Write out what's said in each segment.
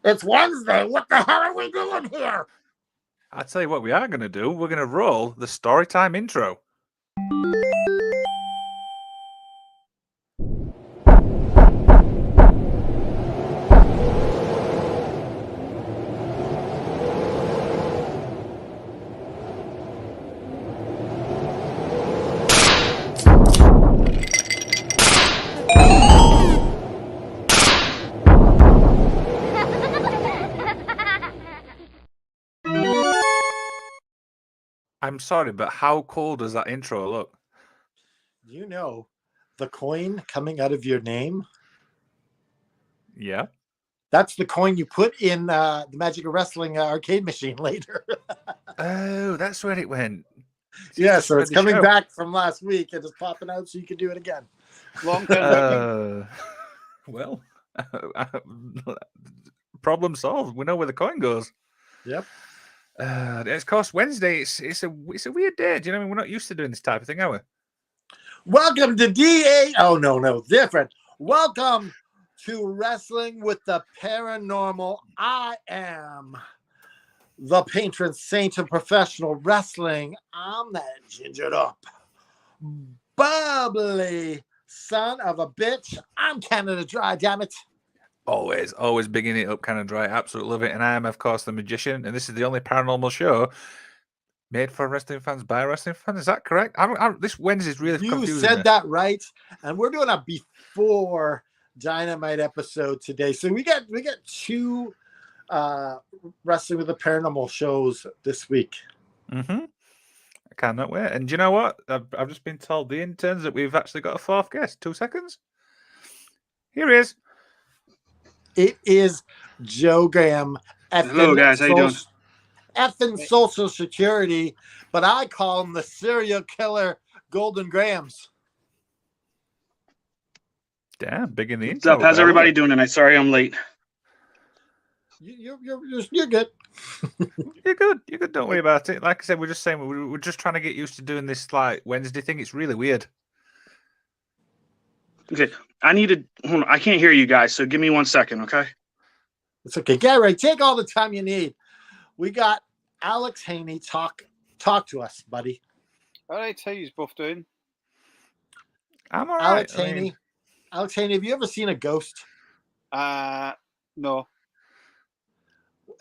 It's Wednesday. What the hell are we doing here? I'll tell you what we are going to do. We're going to roll the Storytime intro. I'm sorry, but how cool does that intro look? You know, the coin coming out of your name, Yeah. that's the coin you put in the Magic of Wrestling arcade machine later. Oh, that's where it went. Yeah, so it's coming back from last week and it's popping out so you can do it again. Long time well, problem solved. We know where the coin goes. Yep. Of course, Wednesday. It's a weird day. Do you know what I mean? We're not used to doing this type of thing, are we? Welcome to DA. Oh no, different. Welcome to Wrestling with the Paranormal. I am the patron saint of professional wrestling. I'm that gingered up, bubbly son of a bitch. I'm Canada Dry, damn it. Always bigging it up, kind of dry. Absolutely love it. And I am, of course, the magician. And this is the only paranormal show made for wrestling fans by wrestling fans. Is that correct? This Wednesday's really confusing. You said that right. And we're doing a before Dynamite episode today. So we got two Wrestling with the Paranormal shows this week. Mm-hmm. I cannot wait. And do you know what? I've just been told the interns that we've actually got a fourth guest. 2 seconds. Here he is. It is Joe Graham. Hello, guys. How you doing? Effing Social Security, but I call him the serial killer Golden Grahams. Damn, big in the intro. What's up? How's everybody doing tonight? Sorry I'm late. You're good. You're good. You're good. Don't worry about it. Like I said, we're just saying we're just trying to get used to doing this like Wednesday thing. It's really weird. Okay, hold on. I can't hear you guys, so give me 1 second, okay? It's okay. Get right. Take all the time you need. We got Alex Haney. Talk to us, buddy. All right, how you both doing? I'm all right. Alex Haney. Alex Haney, have you ever seen a ghost? No.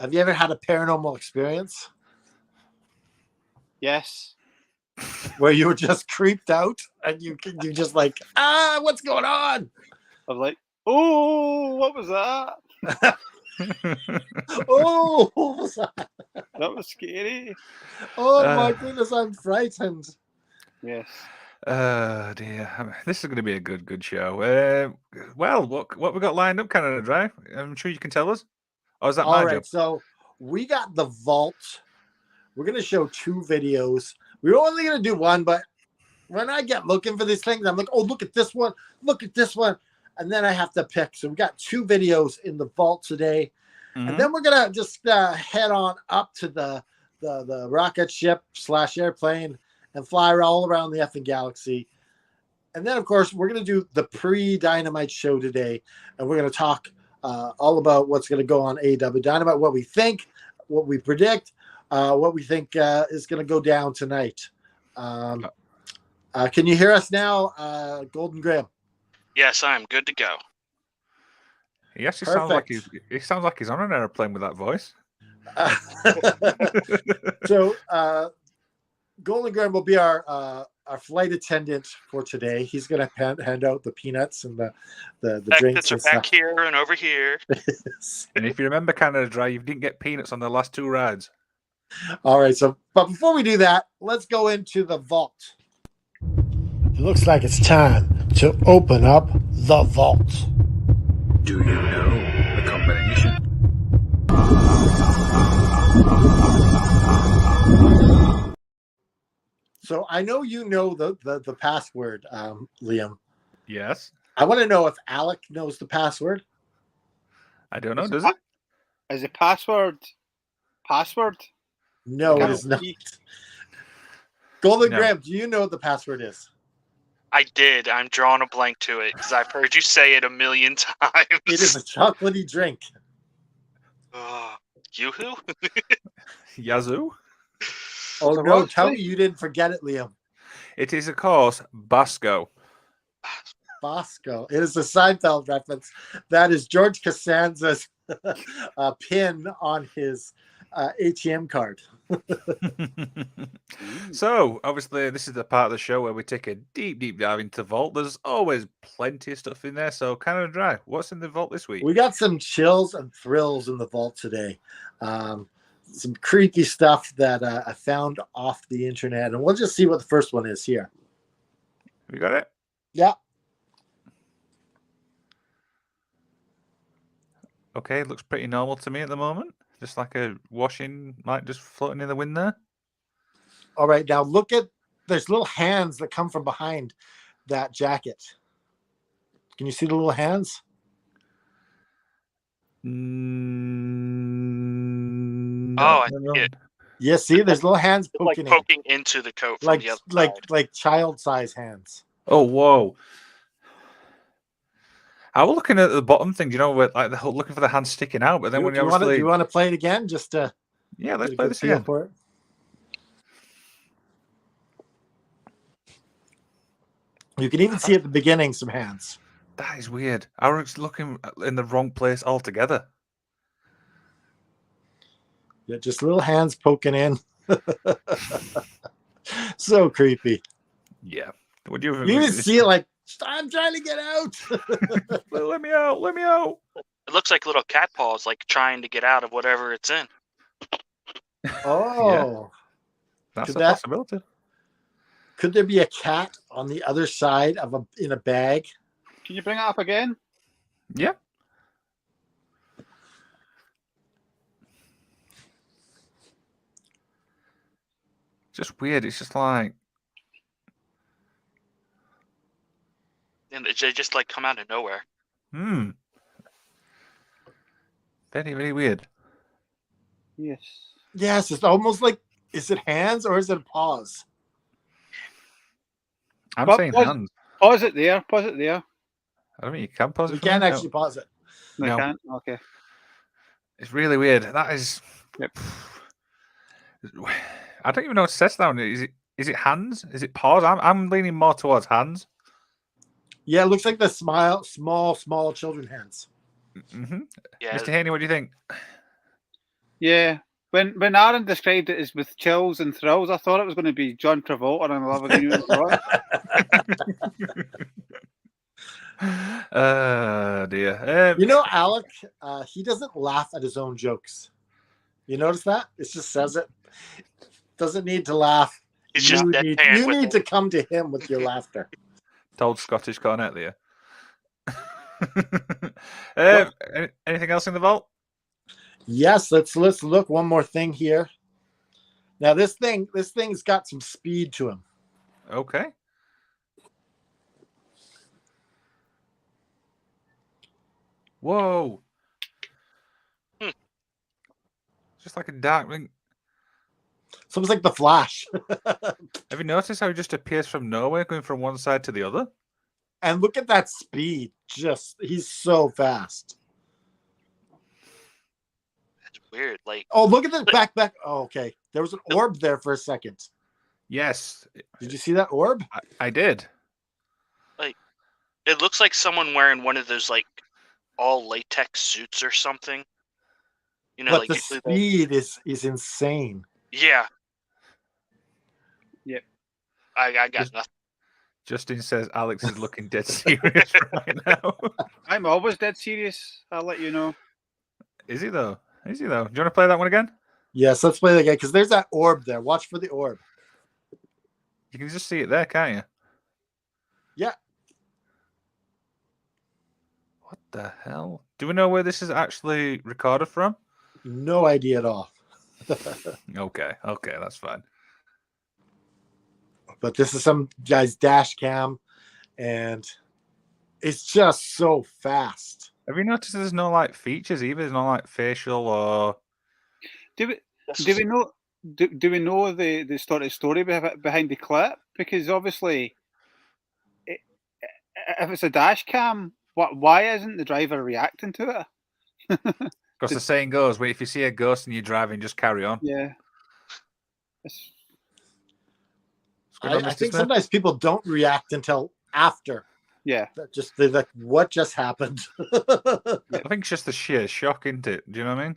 Have you ever had a paranormal experience? Yes. Where you were just creeped out and you just like, what's going on? I'm like, oh, what was that? Oh, what was that? That was scary. Oh my goodness, I'm frightened. Yes. Dear, this is going to be a good show. Well, what we got lined up, Canada Dry? I'm sure you can tell us. Or is that my job? So we got the vault. We're going to show 2 videos. We were only going to do one, but when I get looking for these things, I'm like, oh, look at this one. Look at this one. And then I have to pick. So we got 2 videos in the vault today. Mm-hmm. And then we're going to just head on up to the rocket ship / airplane and fly all around the effing galaxy. And then, of course, we're going to do the pre-Dynamite show today. And we're going to talk all about what's going to go on AEW Dynamite, what we think, what we predict, what we think is going to go down tonight. Can you hear us now, Golden Graham? Yes, I'm good to go. He actually sounds like he's on an airplane with that voice. So Golden Graham will be our flight attendant for today. He's going to hand out the peanuts and the drinks. Are back here and over here. And if you remember Canada Dry, you didn't get peanuts on the last 2 rides. All right. But before we do that, let's go into the vault. It looks like it's time to open up the vault. Do you know the combination? So I know you know the password, Liam. Yes. I want to know if Alec knows the password. I don't know. Does it? Is it password? No, it is not. Golden Graham, do you know what the password is? I did. I'm drawing a blank to it because I've heard you say it a million times. It is a chocolatey drink. Yoo-hoo? Yazoo. Oh So no, what, tell Steve? me you didn't forget it, Liam. It is, of course, Basco. Bosco. It is a Seinfeld reference. That is George Costanza's pin on his ATM card. So, obviously, this is the part of the show where we take a deep, deep dive into the vault. There's always plenty of stuff in there. So, Canada Dry, what's in the vault this week? We got some chills and thrills in the vault today. Some creepy stuff that I found off the internet. And we'll just see what the first one is here. We got it? Yeah. Okay, looks pretty normal to me at the moment. Just like a washing light just floating in the wind there. All right. Now look at, there's little hands that come from behind that jacket. Can you see the little hands? Oh, I see it. Yeah, see, there's little hands It's like poking poking into the coat from like the other side. like child size hands. Oh, whoa. I was looking at the bottom thing, you know, where, like looking for the hand sticking out, but then when Do you want obviously... to play it again? Just to Yeah, let's get a play good this feel again. for it. You can even see at the beginning some hands. That is weird. I was looking in the wrong place altogether. Yeah, just little hands poking in. So creepy. Yeah. What do you You even see it like, I'm trying to get out. Let me out. Let me out. It looks like little cat paws, like trying to get out of whatever it's in. Oh, That's Could a that- possibility. could there be a cat on the other side of in a bag? Can you bring it up again? Yeah. Just weird. It's just like, And they just like come out of nowhere. very, very weird. Yes. Yes, it's almost like, is it hands or is it paws? I'm But saying was- hands. Pause it there. Pause it there. I don't mean you can pause it. We for me. can't No. actually pause it. No, No. you can't. Okay. It's really weird. That is. Yep. I don't even know what to say now. Is it hands? Is it paws? I'm leaning more towards hands. Yeah, it looks like the small children hands. Mm-hmm. Yeah, Mr. Haney, what do you think? Yeah. When Aaron described it as with chills and thrills, I thought it was going to be John Travolta and Love Again You and Roy. Dear. You know, Alec, he doesn't laugh at his own jokes. You notice that? It just says it. Doesn't need to laugh. he's just You deadpan with need it. to come to him with your laughter. Told Scottish cornet there. Anything else in the vault? Yes, let's look one more thing here. Now this thing's got some speed to him. Okay. Whoa. Just like a dark ring. It's almost like the Flash. Have you noticed how he just appears from nowhere, going from one side to the other? And look at that speed. He's so fast. That's weird. Like, Oh, look at the back. Oh, okay. There was an orb there for a second. Yes, Did you see that orb? I did. it looks like someone wearing one of those like all latex suits or something. You know, But like the usually speed is insane. yeah. Yep. I got nothing. Justin says Alex is looking dead serious right now. I'm always dead serious. I'll let you know. Is he though? Is he though? Do you want to play that one again? Yes, let's play the game because there's that orb there. Watch for the orb. You can just see it there, can't you? Yeah. What the hell? Do we know where this is actually recorded from? No idea at all. Okay, that's fine. But this is some guy's dash cam, and it's just so fast. Have you noticed there's no like features either? There's no like facial or Do we know? Do we know the sort of story behind the clip? Because obviously, if it's a dash cam, why isn't the driver reacting to it? Because the saying goes, if you see a ghost and you're driving, just carry on. Yeah. It's, What's going on, I Mr. think Smith? sometimes people don't react until after. yeah. They're like, what just happened? I think it's just the sheer shock, isn't it? Do you know what I mean?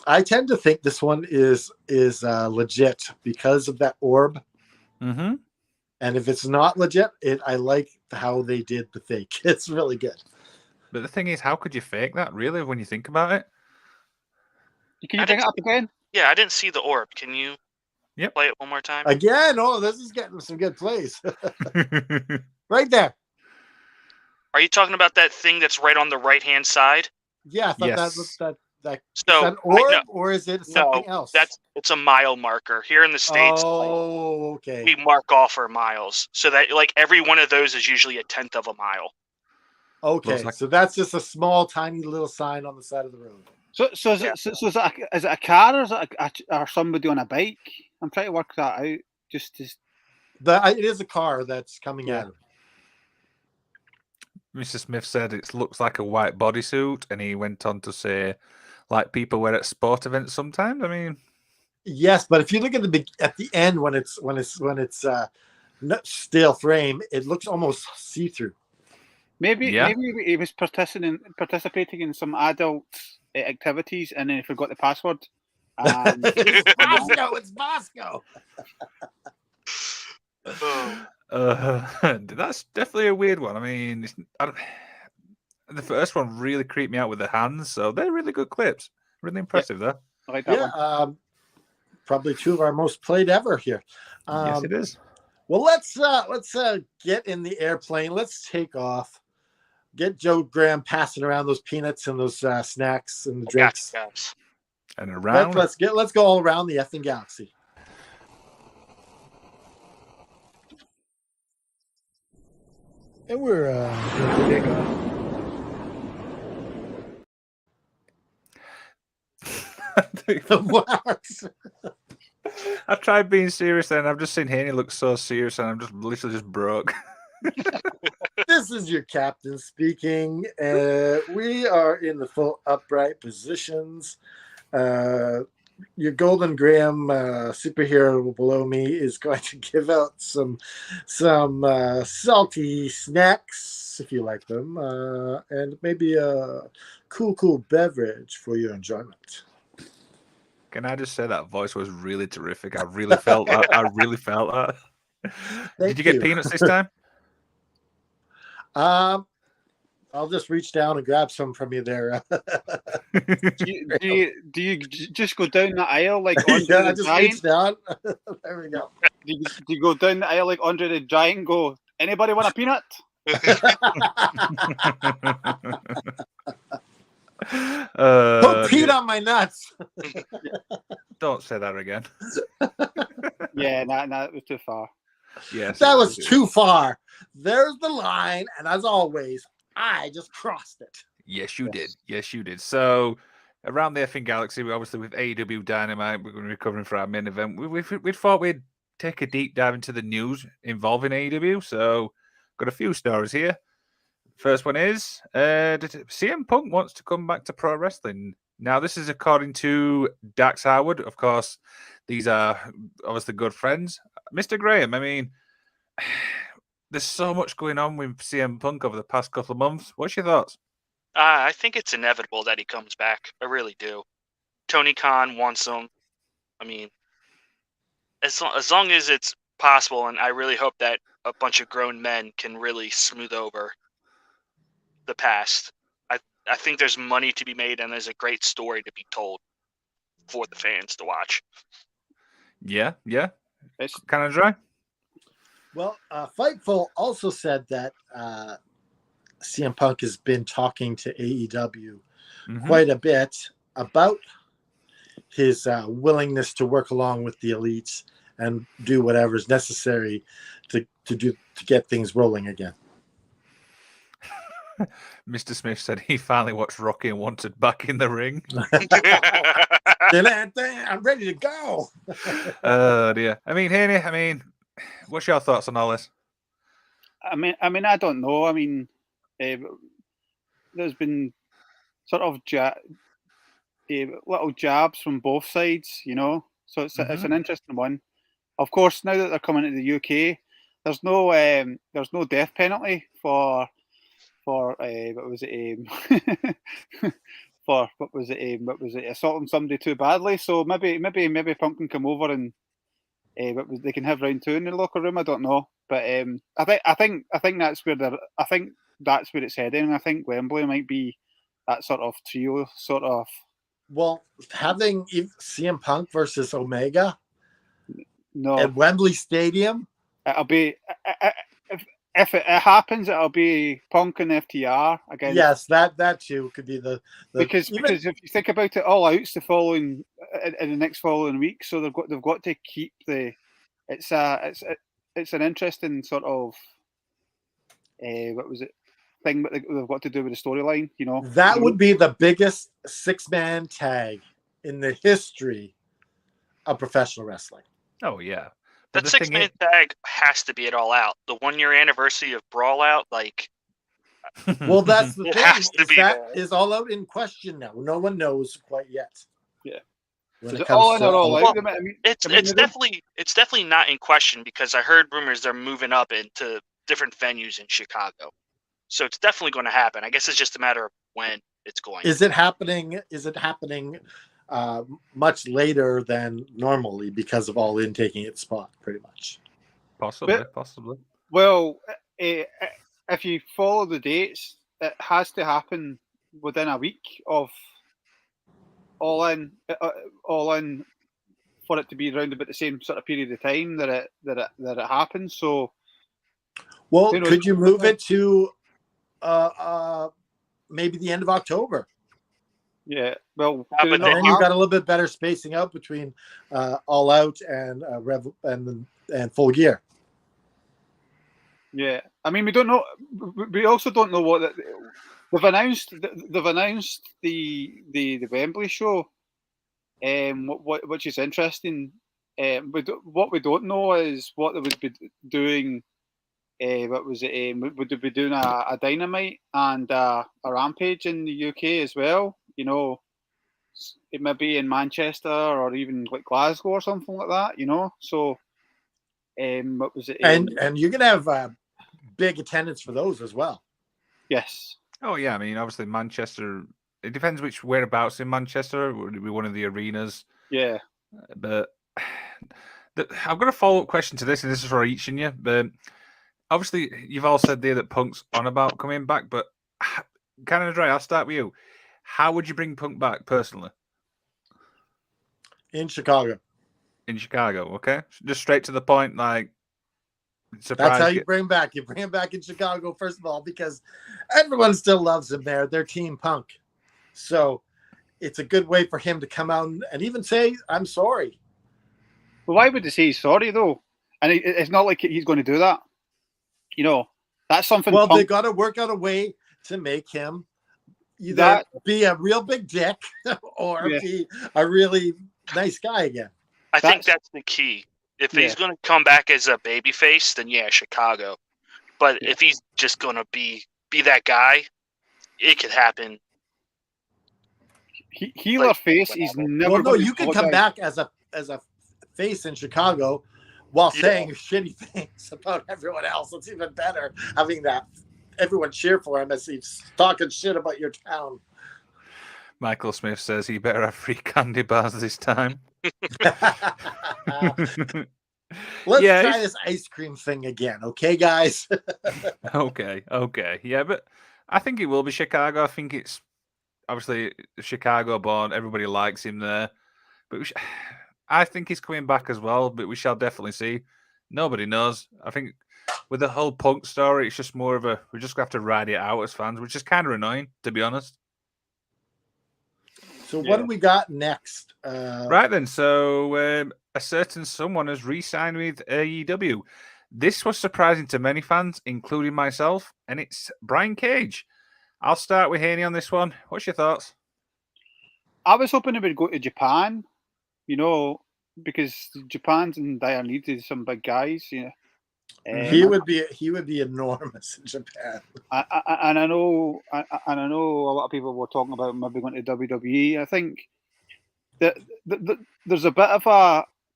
I tend to think this one is legit because of that orb. Mm-hmm. And if it's not legit, I like how they did the fake. It's really good. But the thing is, how could you fake that, really, when you think about it? Can you bring it up again? Yeah, I didn't see the orb. Can you Yep. play it one more time? Again, this is getting some good plays. Right there. Are you talking about that thing that's right on the right-hand side? Yeah, I thought Yes. that is So that an orb or is it something else? it's a mile marker. Here in the States, Oh, okay. we mark off our miles. So that like every one of those is usually a tenth of a mile. Okay, Looks like- so that's just a small, tiny little sign on the side of the road. So is it a car or is it or somebody on a bike? I'm trying to work that out. Just It is a car that's coming Yeah. at him. Mr. Smith said it looks like a white bodysuit, and he went on to say, like people wear at sport events sometimes. I mean, Yes, but if you look at the end when it's not steel frame, it looks almost see through. maybe Yeah. he was participating in some adult activities and then he forgot the password. It's Bosco. It's Bosco. That's definitely a weird one. I mean, the first one really creeped me out with the hands, so they're really good clips. Really impressive, though. I like that Yeah, one. probably two of our most played ever here. Yes, it is. Well, let's get in the airplane. Let's take off. Get Joe Graham passing around those peanuts and those snacks and the drinks. Gotcha, guys. And around. Let's go all around the effing galaxy. And we're what? I've tried being serious, and I've just seen Haney look so serious, and I'm just literally just broke. This is your captain speaking. We are in the full upright positions. Your Golden Graham superhero below me is going to give out some salty snacks if you like them, and maybe a cool beverage for your enjoyment. Can I just say that voice was really terrific? I really felt that. I really felt that. Did you get peanuts this time? I'll just reach down and grab some from you there. Do you just go down the aisle like Andre Yeah, I the just Giant? reached down. There we go. Do you go down the aisle like Andre the Giant and go, anybody want a peanut? Put Pete on my nuts. Don't say that again. Yeah, that was too far. Yes, That was too far. There's the line, and as always, I just crossed it. Yes, you did. Yes, you did. So, around the effing galaxy, we obviously with AEW Dynamite, we're going to be covering for our main event. We thought we'd take a deep dive into the news involving AEW. So, got a few stories here. First one is CM Punk wants to come back to pro wrestling. Now, this is according to Dax Howard. Of course, these are obviously good friends. Mr. Graham, I mean, there's so much going on with CM Punk over the past couple of months. What's your thoughts? I think it's inevitable that he comes back. I really do. Tony Khan wants him. I mean, as long as it's possible, and I really hope that a bunch of grown men can really smooth over the past. I think there's money to be made, and there's a great story to be told for the fans to watch. Yeah. It's Kind of dry. Well, Fightful also said that CM Punk has been talking to AEW quite a bit about his willingness to work along with the elites and do whatever is necessary to get things rolling again. Mr. Smith said he finally watched Rocky and wanted back in the ring. I'm ready to go. Oh dear. I mean, Haney, what's your thoughts on all this? I mean, I don't know. I mean, there's been sort of little jabs from both sides, you know. So it's an interesting one. Of course, now that they're coming to the UK, there's no death penalty for what was it for what was it assaulting somebody too badly. So maybe Punk can come over and they can have round 2 in the locker room. I don't know, but I think that's where that's where it's heading. I think Wembley might be that sort of trio, sort of. Well, having CM Punk versus Omega No, at Wembley Stadium, it'll be if it happens, it'll be Punk and FTR again. yes, that too could be the because if you think about it, All Out's the following in the next following week, so they've got to keep the. It's an interesting sort of what was it thing that they've got to do with the storyline. You know, that would be the biggest 6-man tag in the history of professional wrestling. Oh yeah. That 6-man tag has to be at All Out. The 1-year anniversary of Brawl Out, like. Well, that's the It thing. has to be That there. is All Out in question now. No one knows quite yet. Yeah. When Is it it All comes In to or All Well, Out? I mean, It's definitely not in question because I heard rumors they're moving up into different venues in Chicago, so it's definitely going to happen. I guess it's just a matter of when it's going. Is it happening? Much later than normally because of All In taking its spot, pretty much. Possibly. well, if you follow the dates, it has to happen within a week of All In for it to be around about the same sort of period of time that it happens. So, Well, you know, could you move it to maybe the end of October? yeah. Well, Yeah, but And then you've got a little bit better spacing out between All Out and and Full Gear. yeah. I mean, we don't know. We also don't know what they've announced. They've announced the Wembley show, which is interesting. What we don't know is what they would be doing. What was it? Would they be doing a Dynamite and a Rampage in the UK as well? You know, it may be in Manchester or even like Glasgow or something like that. You know, so what was it? And you're gonna have big attendance for those as well. Yes. Oh yeah, I mean obviously Manchester. It depends which whereabouts in Manchester. Would it be one of the arenas? Yeah. But I've got a follow-up question to this, and this is for each of you. But obviously, you've all said there that Punk's on about coming back. But Canada Dre, I'll start with you. How would you bring Punk back personally? In Chicago. In Chicago, okay? Just straight to the point, like surprise. That's how you bring him back. You bring him back in Chicago, first of all, because everyone still loves him there. They're Team Punk. So it's a good way for him to come out and even say, I'm sorry. Well, why would they say he's sorry, though? And it's not like he's going to do that. You know, that's something. Well, Punk, they got to work out a way to make him either be a real big dick or be a really nice guy again. I think that's the key. If he's going to come back as a babyface, then yeah, Chicago. But if he's just going to be that guy, it could happen. Heel or face, he's never. Well, no, you can come back as a face in Chicago while saying shitty things about everyone else. It's even better having that everyone cheer for him as he's talking shit about your town. Michael Smith says he better have free candy bars this time. Let's try this ice cream thing again, okay, guys? Okay. Yeah, but I think it will be Chicago. I think it's obviously Chicago born. Everybody likes him there. But I think he's coming back as well, but we shall definitely see. Nobody knows. I think with the whole Punk story, it's just more of we're just going to have to ride it out as fans, which is kind of annoying, to be honest. So what do we got next? Right then, so a certain someone has re-signed with AEW. This was surprising to many fans, including myself, and it's Brian Cage. I'll start with Haney on this one. What's your thoughts? I was hoping he would go to Japan, you know, because Japan's in dire need of some big guys, you know. He would be enormous in Japan. And I know a lot of people were talking about maybe going to WWE. I think that there's a bit of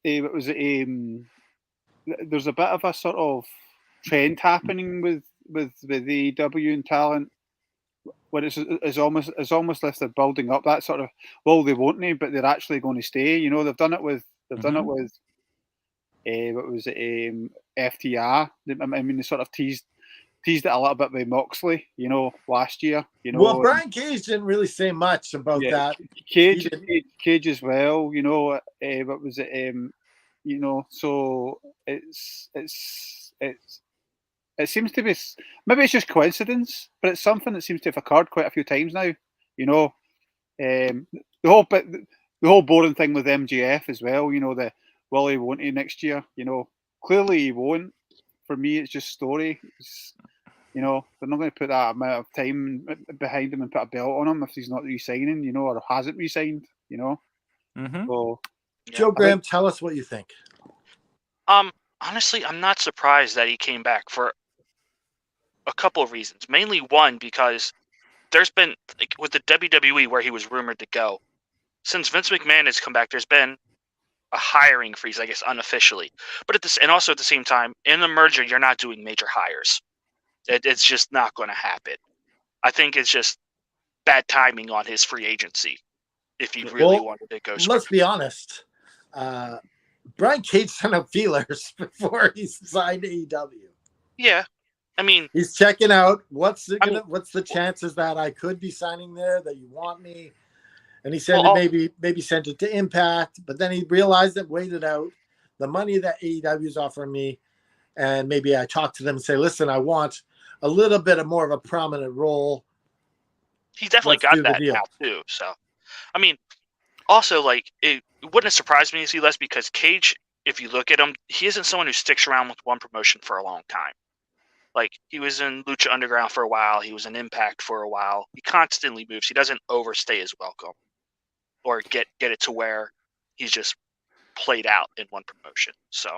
there's a bit of a sort of trend happening with the AEW and talent, where it's almost as they're building up that sort of, well, they won't be, but they're actually going to stay. You know, they've done it with what was it, FTR. I mean, they sort of teased it a little bit by Moxley, you know, last year. You know, Well, Brian Cage didn't really say much about that. Cage as well. You know, what was it? You know, so it seems to be, maybe it's just coincidence, but it's something that seems to have occurred quite a few times now. You know, the whole boring thing with MJF as well. You know, will he, won't he next year? You know, clearly he won't. For me, it's just story. You know, they're not going to put that amount of time behind him and put a belt on him if he's not re-signing, you know, or hasn't re-signed, you know. So, Joe Graham, tell us what you think. Honestly, I'm not surprised that he came back for a couple of reasons. Mainly one, because there's been, like, with the WWE where he was rumored to go, since Vince McMahon has come back, there's been a hiring freeze, I guess, unofficially. But and also at the same time, in the merger, you're not doing major hires. It's just not going to happen. I think it's just bad timing on his free agency. If he really wanted to go, let's be honest. Brian Cage sent out feelers before he signed AEW. Yeah, I mean, he's checking out what's the chances that I could be signing there, that you want me. And he said maybe sent it to Impact, but then he realized it, waited out the money that AEW is offering me, and maybe I talk to them and say, listen, I want a little bit of more of a prominent role. He definitely got that now too. So, I mean, also, like, it wouldn't have surprised me to see less, because Cage, if you look at him, he isn't someone who sticks around with one promotion for a long time. Like, he was in Lucha Underground for a while. He was in Impact for a while. He constantly moves. He doesn't overstay his welcome or get it to where he's just played out in one promotion. So,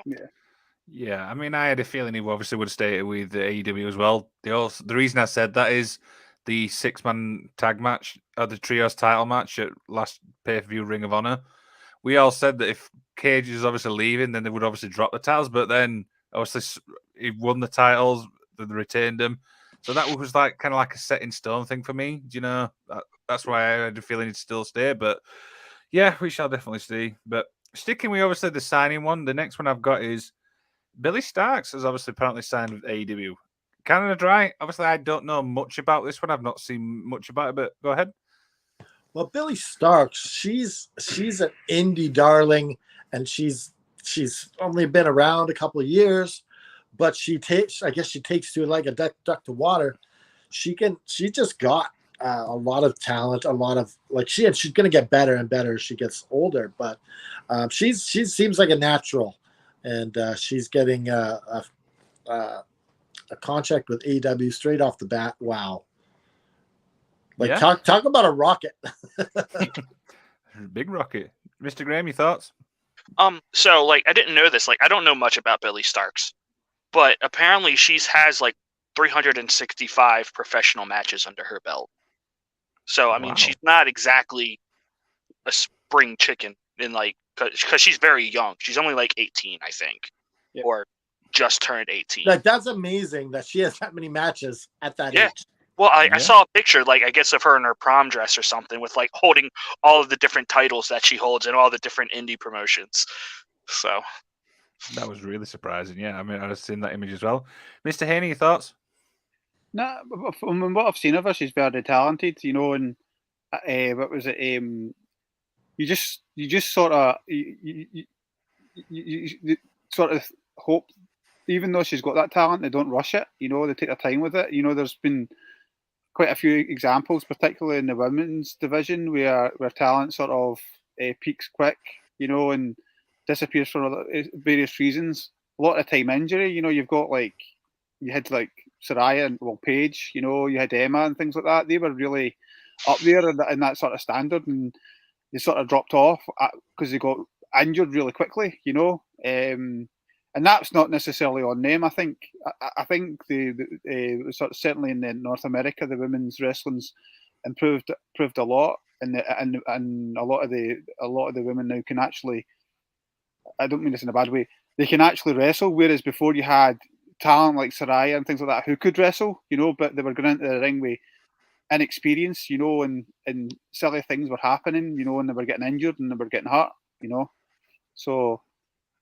yeah. I mean, I had a feeling he obviously would have stayed with the AEW as well. The reason I said that is the 6-man tag match, or the trios title match at last pay-per-view Ring of Honor. We all said that if Cage is obviously leaving, then they would obviously drop the titles. But then obviously he won the titles, they retained them. So that was like kind of like a set in stone thing for me. Do you know? That's why I had a feeling he'd still stay. But yeah, we shall definitely see. But sticking with obviously the signing one, the next one I've got is Billy Starks has obviously apparently signed with AEW. Canada Dry. Obviously, I don't know much about this one. I've not seen much about it, but go ahead. Well, Billy Starks, she's an indie darling, and she's only been around a couple of years, but she takes to it like a duck to water. She just got a lot of talent, a lot of, like, she's going to get better and better as she gets older, but she seems like a natural, and she's getting a contract with AEW straight off the bat. Wow. Like, talk about a rocket. Big rocket. Mr. Graham, your thoughts? So, like, I didn't know this. Like, I don't know much about Billy Starks, but apparently she has like 365 professional matches under her belt. So, I mean, she's not exactly a spring chicken in, like, because she's very young. She's only like 18, I think, or just turned 18. Like, that's amazing that she has that many matches at that age. Well, I saw a picture, like, I guess of her in her prom dress or something, with, like, holding all of the different titles that she holds in all the different indie promotions. So that was really surprising. Yeah, I mean, I've seen that image as well. Mr. Haney, your thoughts? No, from what I've seen of her, she's very talented, you know, and what was it? You just sort of you sort of hope, even though she's got that talent, they don't rush it. You know, they take their time with it. You know, there's been quite a few examples, particularly in the women's division, where talent sort of peaks quick, you know, and disappears for various reasons. A lot of time injury. You know, you had like Saraya and Paige. You know, you had Emma and things like that. They were really up there in that sort of standard, and they sort of dropped off because they got injured really quickly. You know. and that's not necessarily on them. I think the certainly in North America, the women's wrestling's improved a lot, and a lot of the women now can actually. I don't mean this in a bad way. They can actually wrestle, whereas before you had talent like Saraya and things like that who could wrestle, but they were going into the ring with inexperience, and silly things were happening, and they were getting injured and they were getting hurt, So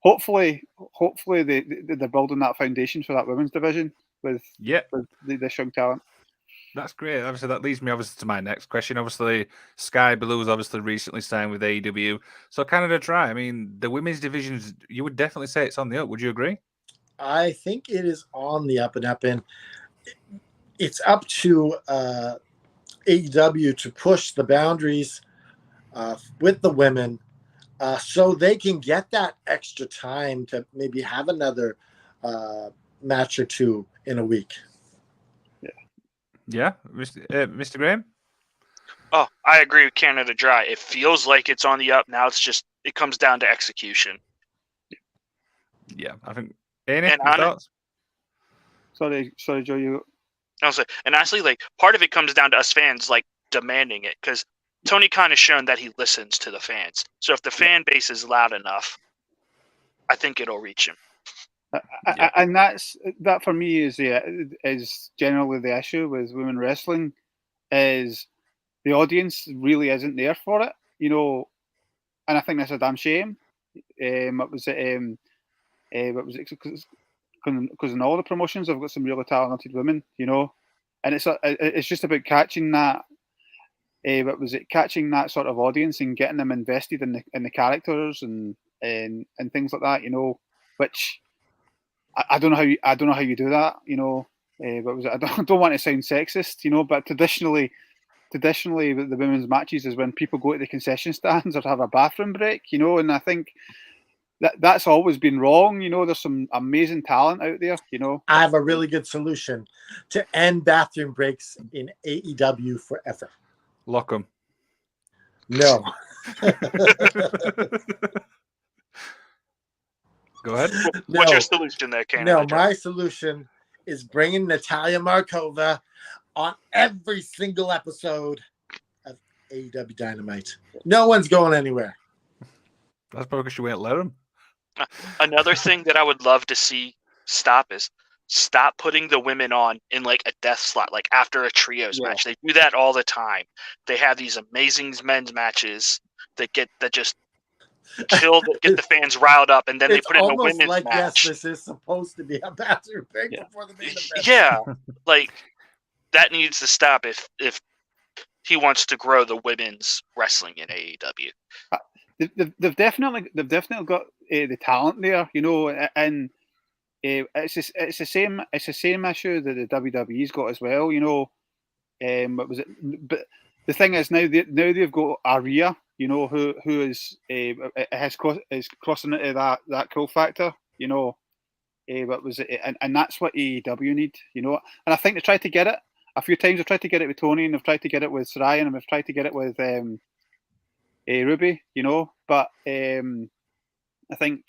hopefully they're building that foundation for that women's division with this young talent. That's great. Obviously, that leads me to my next question. Obviously, Sky Blue's obviously recently signed with AEW. So Canada Dry, I mean, the women's divisions, you would definitely say it's on the up. Would you agree? I think it is on the up and up, and it's up to AEW to push the boundaries with the women so they can get that extra time to maybe have another match or two in a week. Yeah, Mr. Graham? Oh, I agree with Canada Dry. It feels like it's on the up now. It comes down to execution. Yeah, I think. Haney, And your thoughts? Sorry, Joe. You. And honestly, like part of it comes down to us fans like demanding it, because Tony Khan has shown that he listens to the fans. So if the fan base is loud enough, I think it'll reach him. And that for me is generally the issue with women wrestling, is the audience really isn't there for it, and I think that's a damn shame. Because in all the promotions I've got some really talented women, and it's just about catching that. Catching that sort of audience and getting them invested in the characters and things like that, which. I don't know how you do that, I don't want to sound sexist, but traditionally the women's matches is when people go to the concession stands or have a bathroom break, and I think that's always been wrong. There's some amazing talent out there, I have a really good solution to end bathroom breaks in AEW forever. Lock 'em. No. Go ahead. What's your solution there, Canada? No, my solution is bringing Natalia Markova on every single episode of AEW Dynamite. No one's going anywhere. That's probably because you won't let them. Another thing that I would love to see stop putting the women on in like a death slot, like after a trios match. They do that all the time. They have these amazing men's matches that just kill, get the fans riled up, and then they put it in a women's match. Yes, this is supposed to be a bathroom break before the main event. Yeah, like that needs to stop if he wants to grow the women's wrestling in AEW. They've definitely got the talent there, and it's the same issue that the WWE's got as well, What was it? But the thing is now they've got Aria, who is crossing into that cool factor, What was it? And that's what AEW need, And I think they tried to get it a few times. They've tried to get it with Tony, and they've tried to get it with Saraya, and they've tried to get it with Ruby, But I think.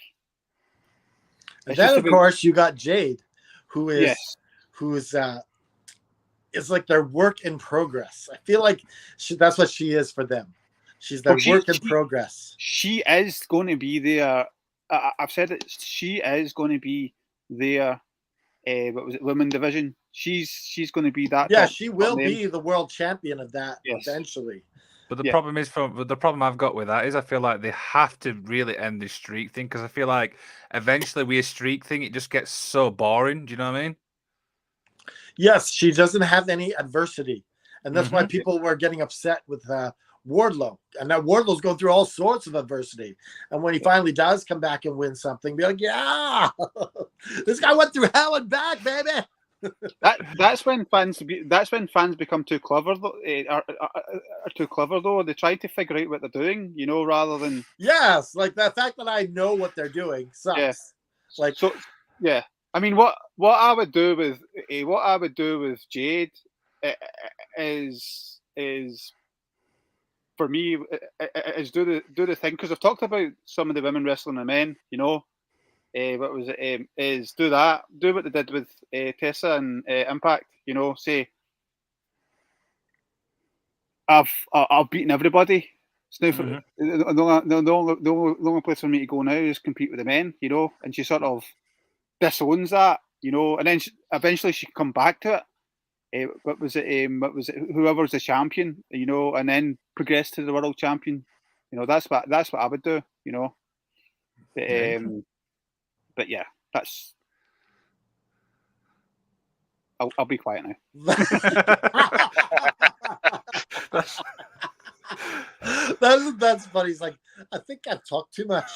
And then of course you got Jade, who is it's like their work in progress. I feel like that's what she is for them. She's their work in progress. She is going to be there. I've said it. She is going to be there. What was it? Women division. She's going to be that. Yeah, she will be the world champion of that eventually. But the problem is, the problem I've got with that is I feel like they have to really end this streak thing, because I feel like eventually with a streak thing, it just gets so boring. Do you know what I mean? Yes, she doesn't have any adversity. And that's why people were getting upset with Wardlow. And now Wardlow's going through all sorts of adversity. And when he finally does come back and win something, be like, yeah, this guy went through hell and back, baby. That's when fans become too clever, are too clever though. They try to figure out what they're doing, rather than like the fact that I know what they're doing sucks. Yeah. Like so, yeah. I mean, what I would do with Jade is for me is do the thing, because I've talked about some of the women wrestling and men, what was it? Is do that, do what they did with Tessa and Impact. You know, say I've beaten everybody. It's now Mhm. the only place for me to go now is compete with the men. You know, and she sort of disowns that. You know, and then eventually she come back to it. What was it? Whoever's the champion, you know, and then progress to the world champion. You know, that's what I would do. You know, but yeah, that's. I'll be quiet now. That's funny. He's like, I think I've talked too much.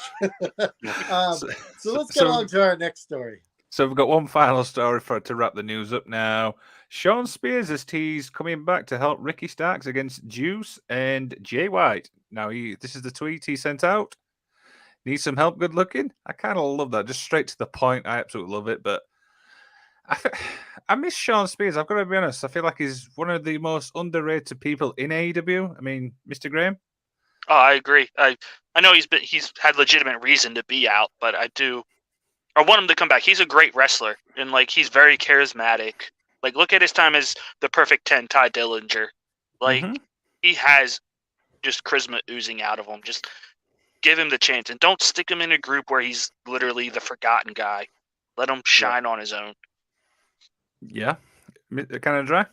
So let's get on to our next story. So we've got one final story to wrap the news up now. Sean Spears has teased coming back to help Ricky Starks against Juice and Jay White. Now, this is the tweet he sent out. Need some help, good looking? I kind of love that. Just straight to the point. I absolutely love it. But I miss Sean Spears. I've got to be honest. I feel like he's one of the most underrated people in AEW. I mean, Mr. Graham? Oh, I agree. I know he's had legitimate reason to be out, but I want him to come back. He's a great wrestler, and like he's very charismatic. Like, look at his time as the Perfect 10, Ty Dillinger. Like, he has just charisma oozing out of him. Just give him the chance, and don't stick him in a group where he's literally the forgotten guy. Let him shine on his own. Yeah, kind of dry.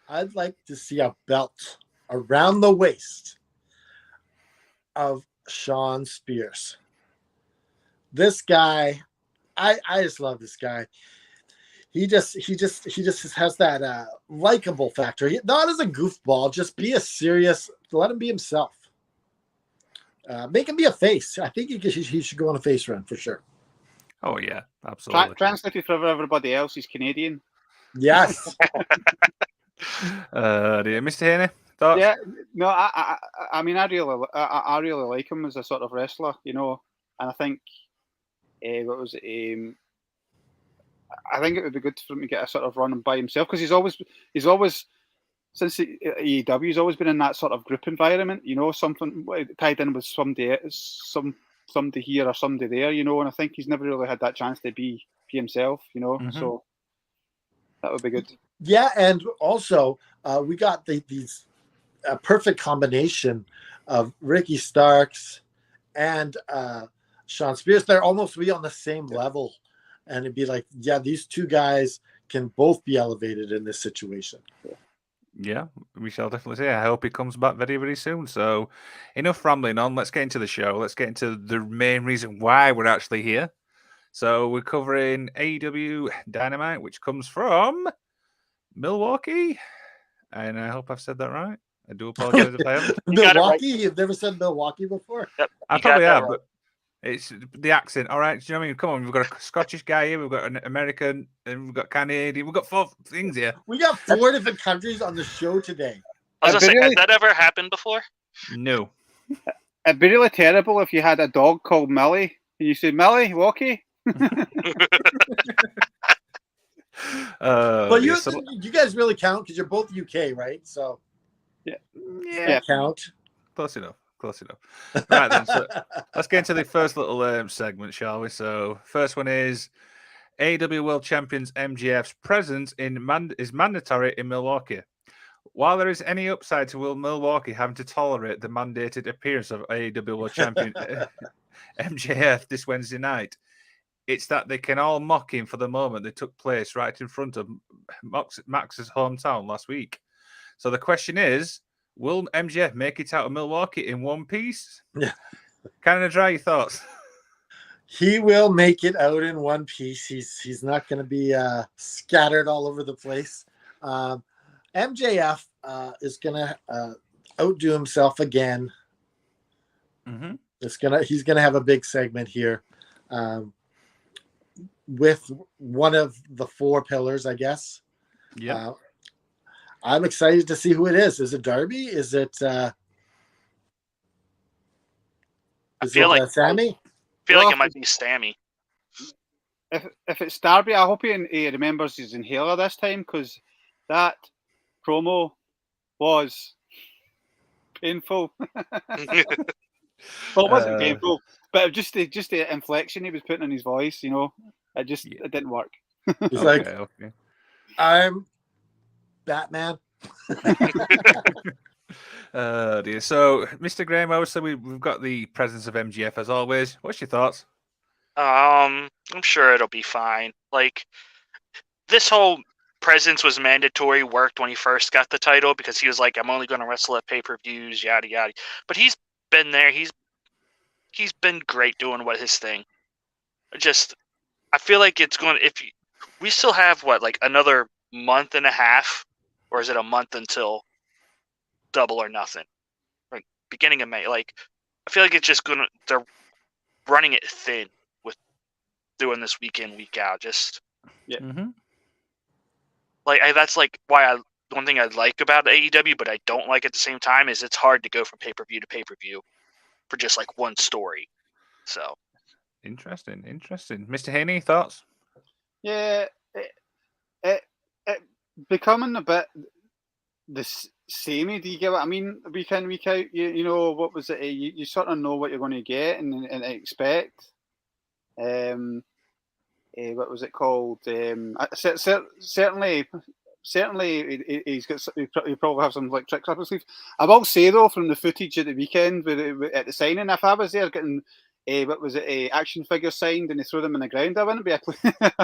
I'd like to see a belt around the waist of Sean Spears. This guy, I just love this guy. He just has that likable factor. Not as a goofball, just be a serious. Let him be himself. Make him be a face. I think he should go on a face run for sure. Oh yeah, absolutely. Translated for everybody else, he's Canadian. Yes. Mr. Haney, thoughts? Yeah, no, I mean, I really like him as a sort of wrestler, you know, and I think what was it? I think it would be good for him to get a sort of run by himself because he's always since AEW, he's always been in that sort of group environment, you know, something tied in with somebody here or somebody there, you know, and I think he's never really had that chance to be himself, you know, so that would be good. Yeah, and also we got these perfect combination of Ricky Starks and Sean Spears. They're almost be on the same level, and it'd be like, yeah, these two guys can both be elevated in this situation. Yeah, we shall definitely see. I hope he comes back very, very soon. So, enough rambling on. Let's get into the show. Let's get into the main reason why we're actually here. So, we're covering AEW Dynamite, which comes from Milwaukee. And I hope I've said that right. I do apologize if I haven't. Milwaukee? You've never said Milwaukee before? Yep, I probably have, but it's the accent. All right. Do you know what I mean? Come on. We've got a Scottish guy here. We've got an American, and we've got Canadian. We've got 4 things here. We got 4 different countries on the show today. I was going to say, has that ever happened before? No. It'd be really terrible if you had a dog called Millie, and you said, Millie, walkie? But you guys really count because you're both UK, right? So yeah, count. Close enough. Right then, so let's get into the first little segment, shall we? So first one is AEW World Champions MJF's presence is mandatory in Milwaukee. While there is any upside to Will Milwaukee having to tolerate the mandated appearance of AEW World Champion MJF this Wednesday night, it's that they can all mock him for the moment they took place right in front of Max's hometown last week. So the question is, will MJF make it out of Milwaukee in one piece? Yeah. Canada Dry, your thoughts? He will make it out in one piece. He's not going to be scattered all over the place. MJF is going to outdo himself again. He's going to have a big segment here with one of the 4 pillars, I guess. Yeah. I'm excited to see who it is. Is it Darby? Is it I feel like Sammy? I feel like it might be Sammy. If it's Darby, I hope he remembers his inhaler this time because that promo was painful. Well, it wasn't painful, But just the inflection he was putting in his voice, you know, it didn't work. He's like, Okay. I'm Batman. Dear. So, Mr. Graham, obviously we've got the presence of MGF as always. What's your thoughts? I'm sure it'll be fine. Like, this whole presence was mandatory, worked when he first got the title because he was like, I'm only going to wrestle at pay-per-views, yada yada. But he's been there. He's been great doing his thing. I feel like it's going. We still have like another month and a half, or is it a month until Double or Nothing? Like beginning of May. Like, I feel like it's just gonna. They're running it thin with doing this week in, week out. Just like that's like why one thing I like about AEW, but I don't like at the same time is it's hard to go from pay-per-view to pay-per-view for just like one story. So interesting. Mr. Haney, thoughts? Yeah, it becoming a bit the samey. Do you get what I mean? Week in, week out. You know, what was it? You sort of know what you're going to get and expect. What was it called? Certainly, he's got. He probably have some like tricks up his sleeve. I will say though, from the footage at the weekend at the signing, if I was there getting what was it? Action figures signed, and they throw them in the ground. I wouldn't be. I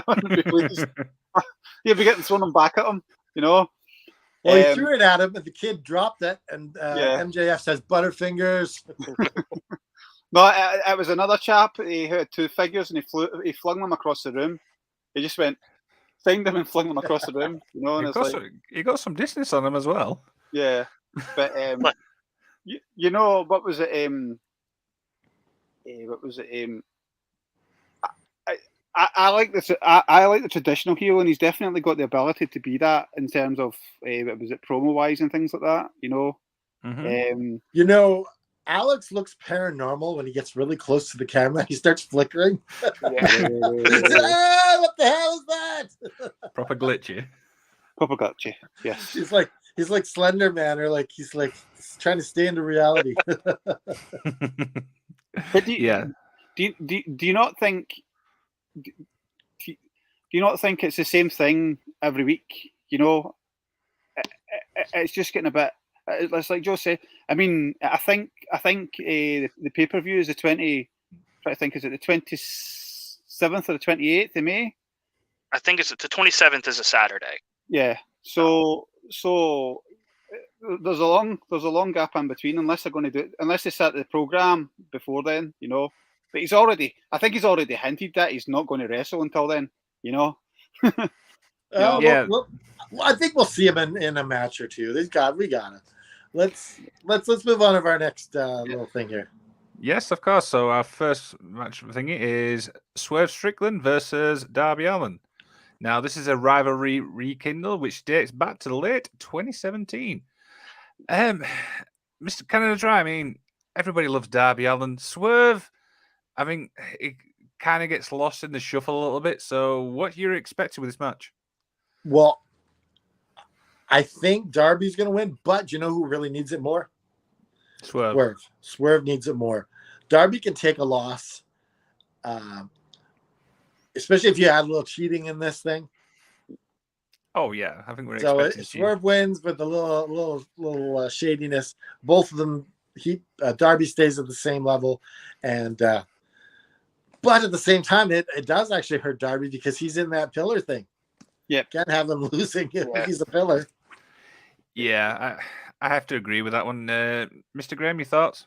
wouldn't be pleased. You'd be getting thrown them back at him. You know. Well, he threw it at him, but the kid dropped it, and MJF says Butterfingers. No, it was another chap. He had two figures, and he flung them across the room. He just went, signed them and flung them across the room. You know, and he got some distance on them as well. Yeah, but you know what was it? What was it? I like this. I like the traditional heel, and he's definitely got the ability to be that in terms of what was it, promo wise and things like that. You know, you know. Alex looks paranormal when he gets really close to the camera. He starts flickering. What the hell is that? Proper glitchy. Proper glitchy. Yes. He's like Slender Man, or like he's trying to stay into reality. But do you not think? Do you not think it's the same thing every week? You know, it's just getting a bit. It's like Joe said. I mean, I think the pay-per-view is the 20. I think is it the 27th or the 28th of May? I think it's the 27th is a Saturday. Yeah. So there's a long gap in between unless they're going to unless they start the program before then, you know. But I think he's already hinted that he's not going to wrestle until then, you know. Yeah. Well, I think we'll see him in a match or two. We got it. Let's move on to our next little thing here. Yes, of course. So our first match thingy is Swerve Strickland versus Darby Allin. Now, this is a rivalry rekindle, which dates back to late 2017. Mr. Canada Dry, I mean, everybody loves Darby Allin. Swerve, I mean, it kind of gets lost in the shuffle a little bit. So what you're expecting with this match? Well, I think Darby's going to win, but you know who really needs it more? Swerve needs it more. Darby can take a loss, especially if you add a little cheating in this thing. Oh yeah, I think we're so expecting Swerve wins with a little shadiness. Both of them, Darby stays at the same level, and but at the same time, it does actually hurt Darby because he's in that pillar thing. Yeah, can't have him losing if he's a pillar. Yeah, I have to agree with that one. Mr. Graham, your thoughts?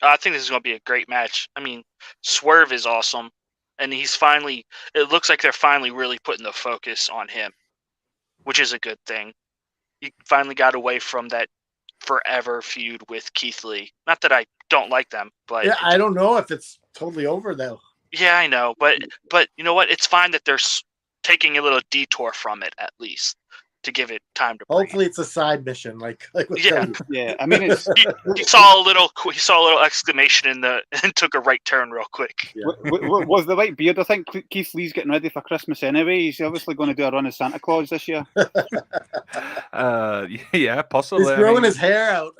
I think this is going to be a great match. I mean, Swerve is awesome, and it looks like they're finally really putting the focus on him, which is a good thing. He finally got away from that forever feud with Keith Lee. Not that I don't like them, but yeah, I don't know if it's totally over though. Yeah, I know, but you know what? It's fine that they're taking a little detour from it at least. to give it time to breathe. Hopefully, it's a side mission, like with Yeah. Cody. Yeah, I mean, it's He saw a little exclamation in the and took a right turn real quick. Yeah. with the white beard. I think Keith Lee's getting ready for Christmas anyway. He's obviously going to do a run as Santa Claus this year. Yeah, possibly. He's I growing mean, his hair out.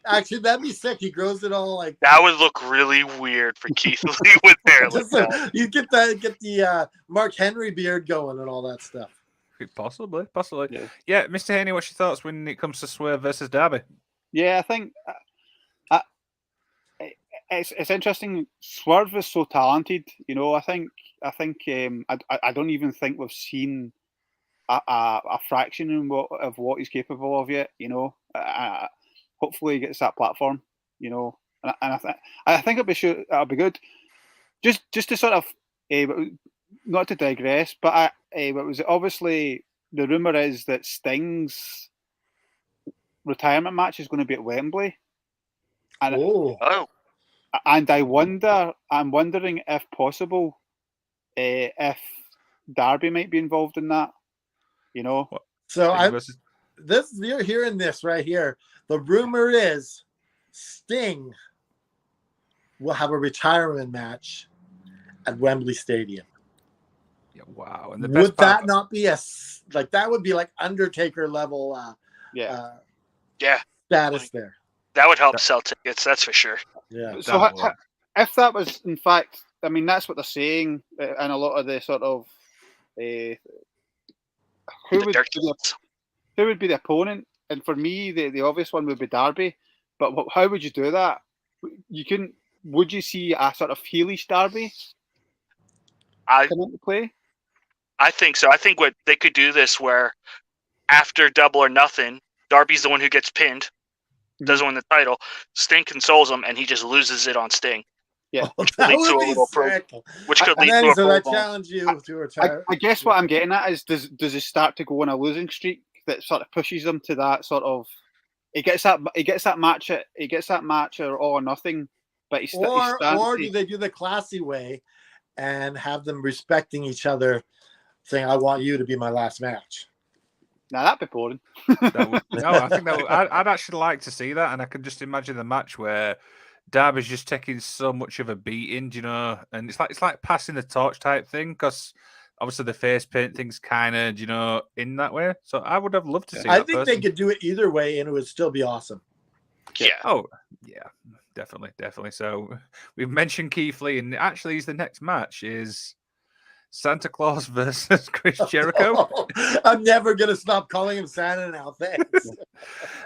Actually, that'd be sick. He grows it all like. That would look really weird for Keith Lee with hair like Just that. you get the Mark Henry beard going and all that stuff. Possibly. Yeah. Yeah, Mr. Haney, what's your thoughts when it comes to Swerve versus Darby? Yeah, I think it's interesting. Swerve is so talented, you know. I don't even think we've seen a fraction of what he's capable of yet. You know, hopefully he gets that platform. You know, and I think it'll be good. Just to sort of not to digress, but it was obviously the rumor is that Sting's retirement match is going to be at Wembley, and Oh, and I'm wondering if possible, if Darby might be involved in that. You know, So Versus- you're hearing this right here. The rumor is Sting will have a retirement match at Wembley Stadium. Yeah, wow. And the Would best part, that not be that would be like Undertaker level yeah. yeah. status there? That would help sell tickets, that's for sure. Yeah. So that would. if that was in fact, I mean that's what they're saying, and a lot of the sort of who would be the opponent? And for me, the obvious one would be Darby. But how would you do that? You couldn't. Would you see a sort of heelish Darby come into play? I think so. I think what they could do this where after Double or Nothing, Darby's the one who gets pinned, doesn't win the title. Sting consoles him, and he just loses it on Sting. Yeah, That lead to would a be little sick. which could And lead then to a so I pro challenge you to retire. I guess what I'm getting at is does he start to go on a losing streak that sort of pushes him to that sort of he gets that match or All or Nothing, but or do they do the classy way and have them respecting each other, saying, "I want you to be my last match." Now that'd be boring. No, I think I'd actually like to see that, and I can just imagine the match where Darby's just taking so much of a beating, you know, and it's like passing the torch type thing, because obviously the face paint thing's kind of, you know, in that way. So I would have loved to see. I that think person. they could do it either way, and it would still be awesome. Yeah. Oh, yeah, definitely. So we've mentioned Keith Lee, and actually, the next match is Santa Claus versus Chris Jericho. I'm never gonna stop calling him Santa now. Thanks.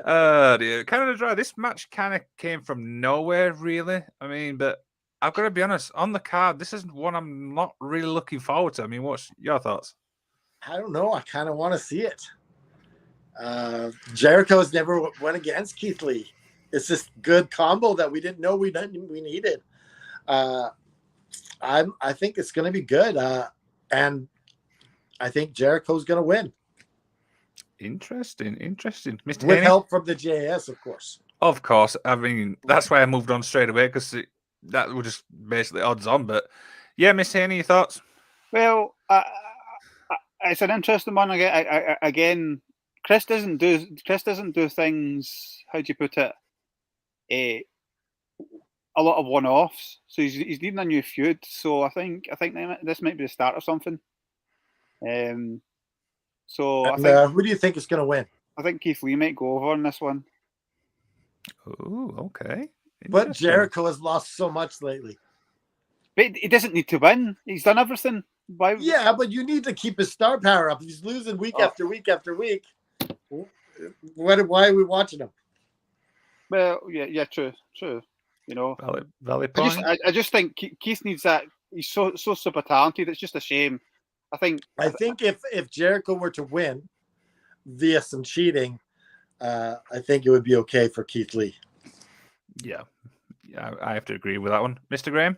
Dear. Canada Dry. This match kind of came from nowhere, really. I mean, but I've got to be honest. On the card, this is one I'm not really looking forward to. I mean, what's your thoughts? I don't know. I kind of want to see it. Jericho's never went against Keith Lee. It's this good combo that we didn't know we needed. I think it's going to be good, and I think Jericho's going to win. Interesting, Mr. With Haney? help from the JS, of course. Of course. I mean, that's why I moved on straight away, because that was just basically odds on. But yeah, Miss Haney, your thoughts? Well, it's an interesting one. Again, Chris doesn't do things. How do you put it? A lot of one-offs. So he's needing a new feud. So I think this might be the start of something. So I think Who do you think is going to win? I think Keith Lee might go over on this one. Oh, okay. But Interesting. Jericho has lost so much lately. But he doesn't need to win. He's done everything. Why? Yeah, but you need to keep his star power up. If he's losing week after week after week, why are we watching him? Well, yeah, true. You know, valid point. I just think Keith needs that. He's so super talented. It's just a shame. I think if Jericho were to win via some cheating, I think it would be okay for Keith Lee. Yeah, I have to agree with that one, Mr. Graham.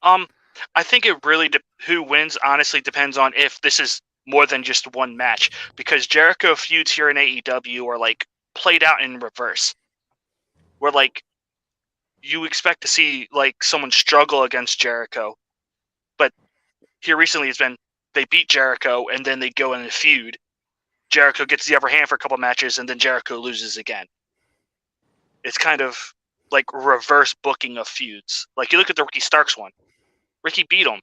I think it really who wins honestly depends on if this is more than just one match, because Jericho feuds here in AEW are like played out in reverse, where like you expect to see like someone struggle against Jericho, but here recently it's been they beat Jericho and then they go in a feud. Jericho gets the upper hand for a couple matches, and then Jericho loses again. It's kind of like reverse booking of feuds. Like you look at the Ricky Starks one. Ricky beat him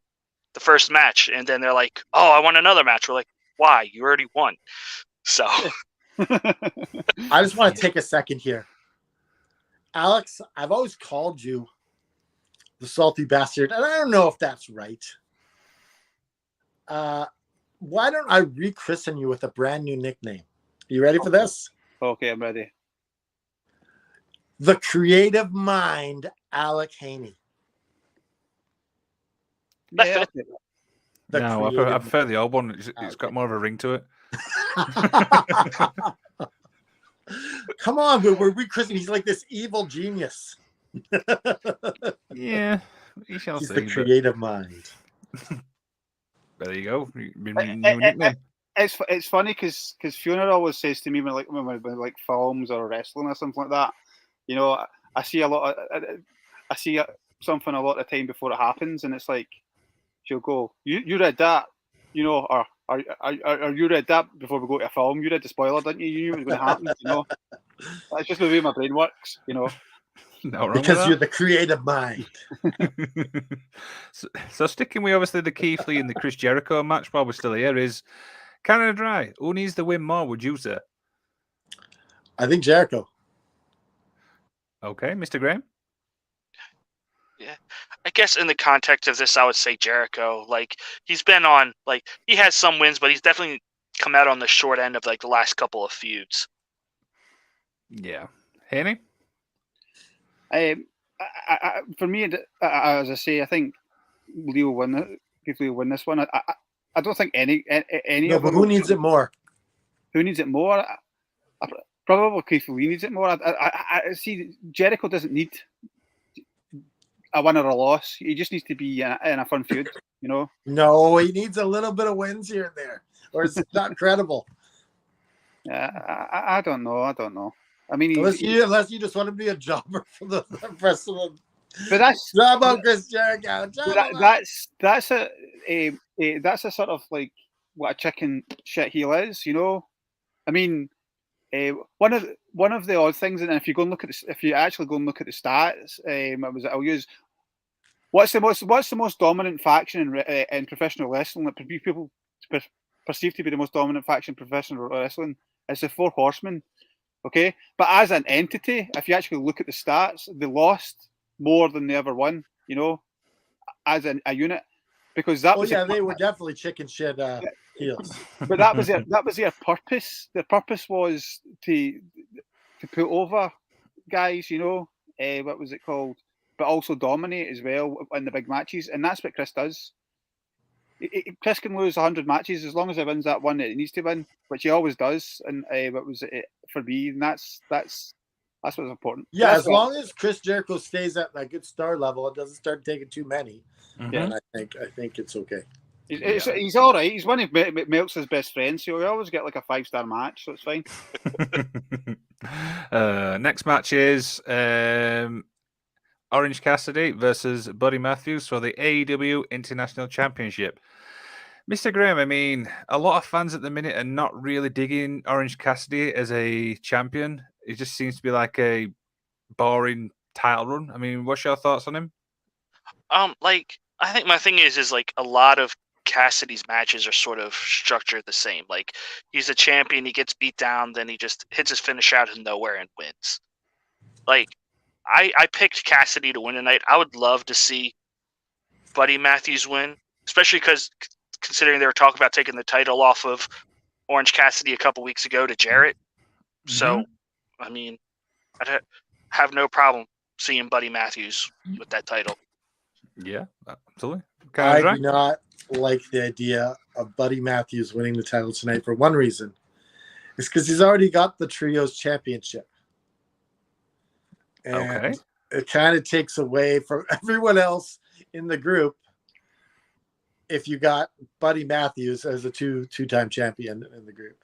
the first match, and then they're like, "Oh, I want another match." We're like, "Why? You already won." So I just want to take a second here. Alex, I've always called you the salty bastard, and I don't know if that's right. Why don't I rechristen you with a brand new nickname? Are you ready for this? Okay, I'm ready. The creative mind, Alec Haney. Yeah, The No, I creative prefer the old one. It's got more of a ring to it. Come on, we're rechristening. He's like this evil genius. Yeah, you shall He's see. the creative mind. There you go. New nickname. It's funny because Fiona always says to me when like films or wrestling or something like that, you know, I see something a lot of the time before it happens, and it's like she'll go, "You read that, you know, or you read that before we go to a film? You read the spoiler, didn't you? You knew it was going to happen, you know." That's just the way my brain works, you know. No wrong Because with you're the creative mind. so sticking with obviously the Keith Lee and the Chris Jericho match while we're still here is Canada Dry. Who needs the win more, would you say? I think Jericho. Okay, Mr. Graham? yeah, I guess in the context of this, I would say Jericho. Like he's been on, like he has some wins, but he's definitely come out on the short end of like the last couple of feuds. Yeah. Haney? For me, as I say, I think Leo win. Keith Lee will win this one. I don't think any No, of but them. who needs it more? Who needs it more? Probably Keith Lee needs it more. I see Jericho doesn't need a win or a loss. He just needs to be in a fun feud, you know. No, he needs a little bit of wins here and there, or it's not credible. I don't know. I mean, Unless you just want to be a jobber for the rest of them. but that's Job on Chris Jericho. That's a sort of like what a chicken shit heel is, you know. I mean, one of the odd things, and if you go and look at if you actually go and look at the stats, I'll use what's the most dominant faction in professional wrestling that people perceive to be the most dominant faction in professional wrestling? It's the Four Horsemen. Okay, but as an entity, if you actually look at the stats, they lost more than they ever won. You know, as a unit, because that was they were definitely chicken shit heels. But that was their purpose. Their purpose was to put over guys. You know, what was it called? But also dominate as well in the big matches, and that's what Chris does. Chris can lose 100 matches as long as he wins that one that he needs to win, which he always does. And what was it for me? And that's what's important. Yeah, as long as Chris Jericho stays at that good star level, it doesn't start taking too many. Mm-hmm. I think it's okay. He's all right. He's one of Meltzer's best friends, so we always get like a 5-star match, so it's fine. Next match is Orange Cassidy versus Buddy Matthews for the AEW International Championship. Mr. Graham, I mean, a lot of fans at the minute are not really digging Orange Cassidy as a champion. It just seems to be like a boring title run. I mean, what's your thoughts on him? Like I think my thing is like a lot of Cassidy's matches are sort of structured the same. Like he's a champion, he gets beat down, then he just hits his finish out of nowhere and wins. Like I picked Cassidy to win tonight. I would love to see Buddy Matthews win, especially because considering they were talking about taking the title off of Orange Cassidy a couple weeks ago to Jarrett. Mm-hmm. So, I mean, I'd have no problem seeing Buddy Matthews with that title. Yeah, absolutely. I do not like the idea of Buddy Matthews winning the title tonight for one reason. It's because he's already got the Trios Championship. And it kind of takes away from everyone else in the group if you got Buddy Matthews as a two-time champion in the group.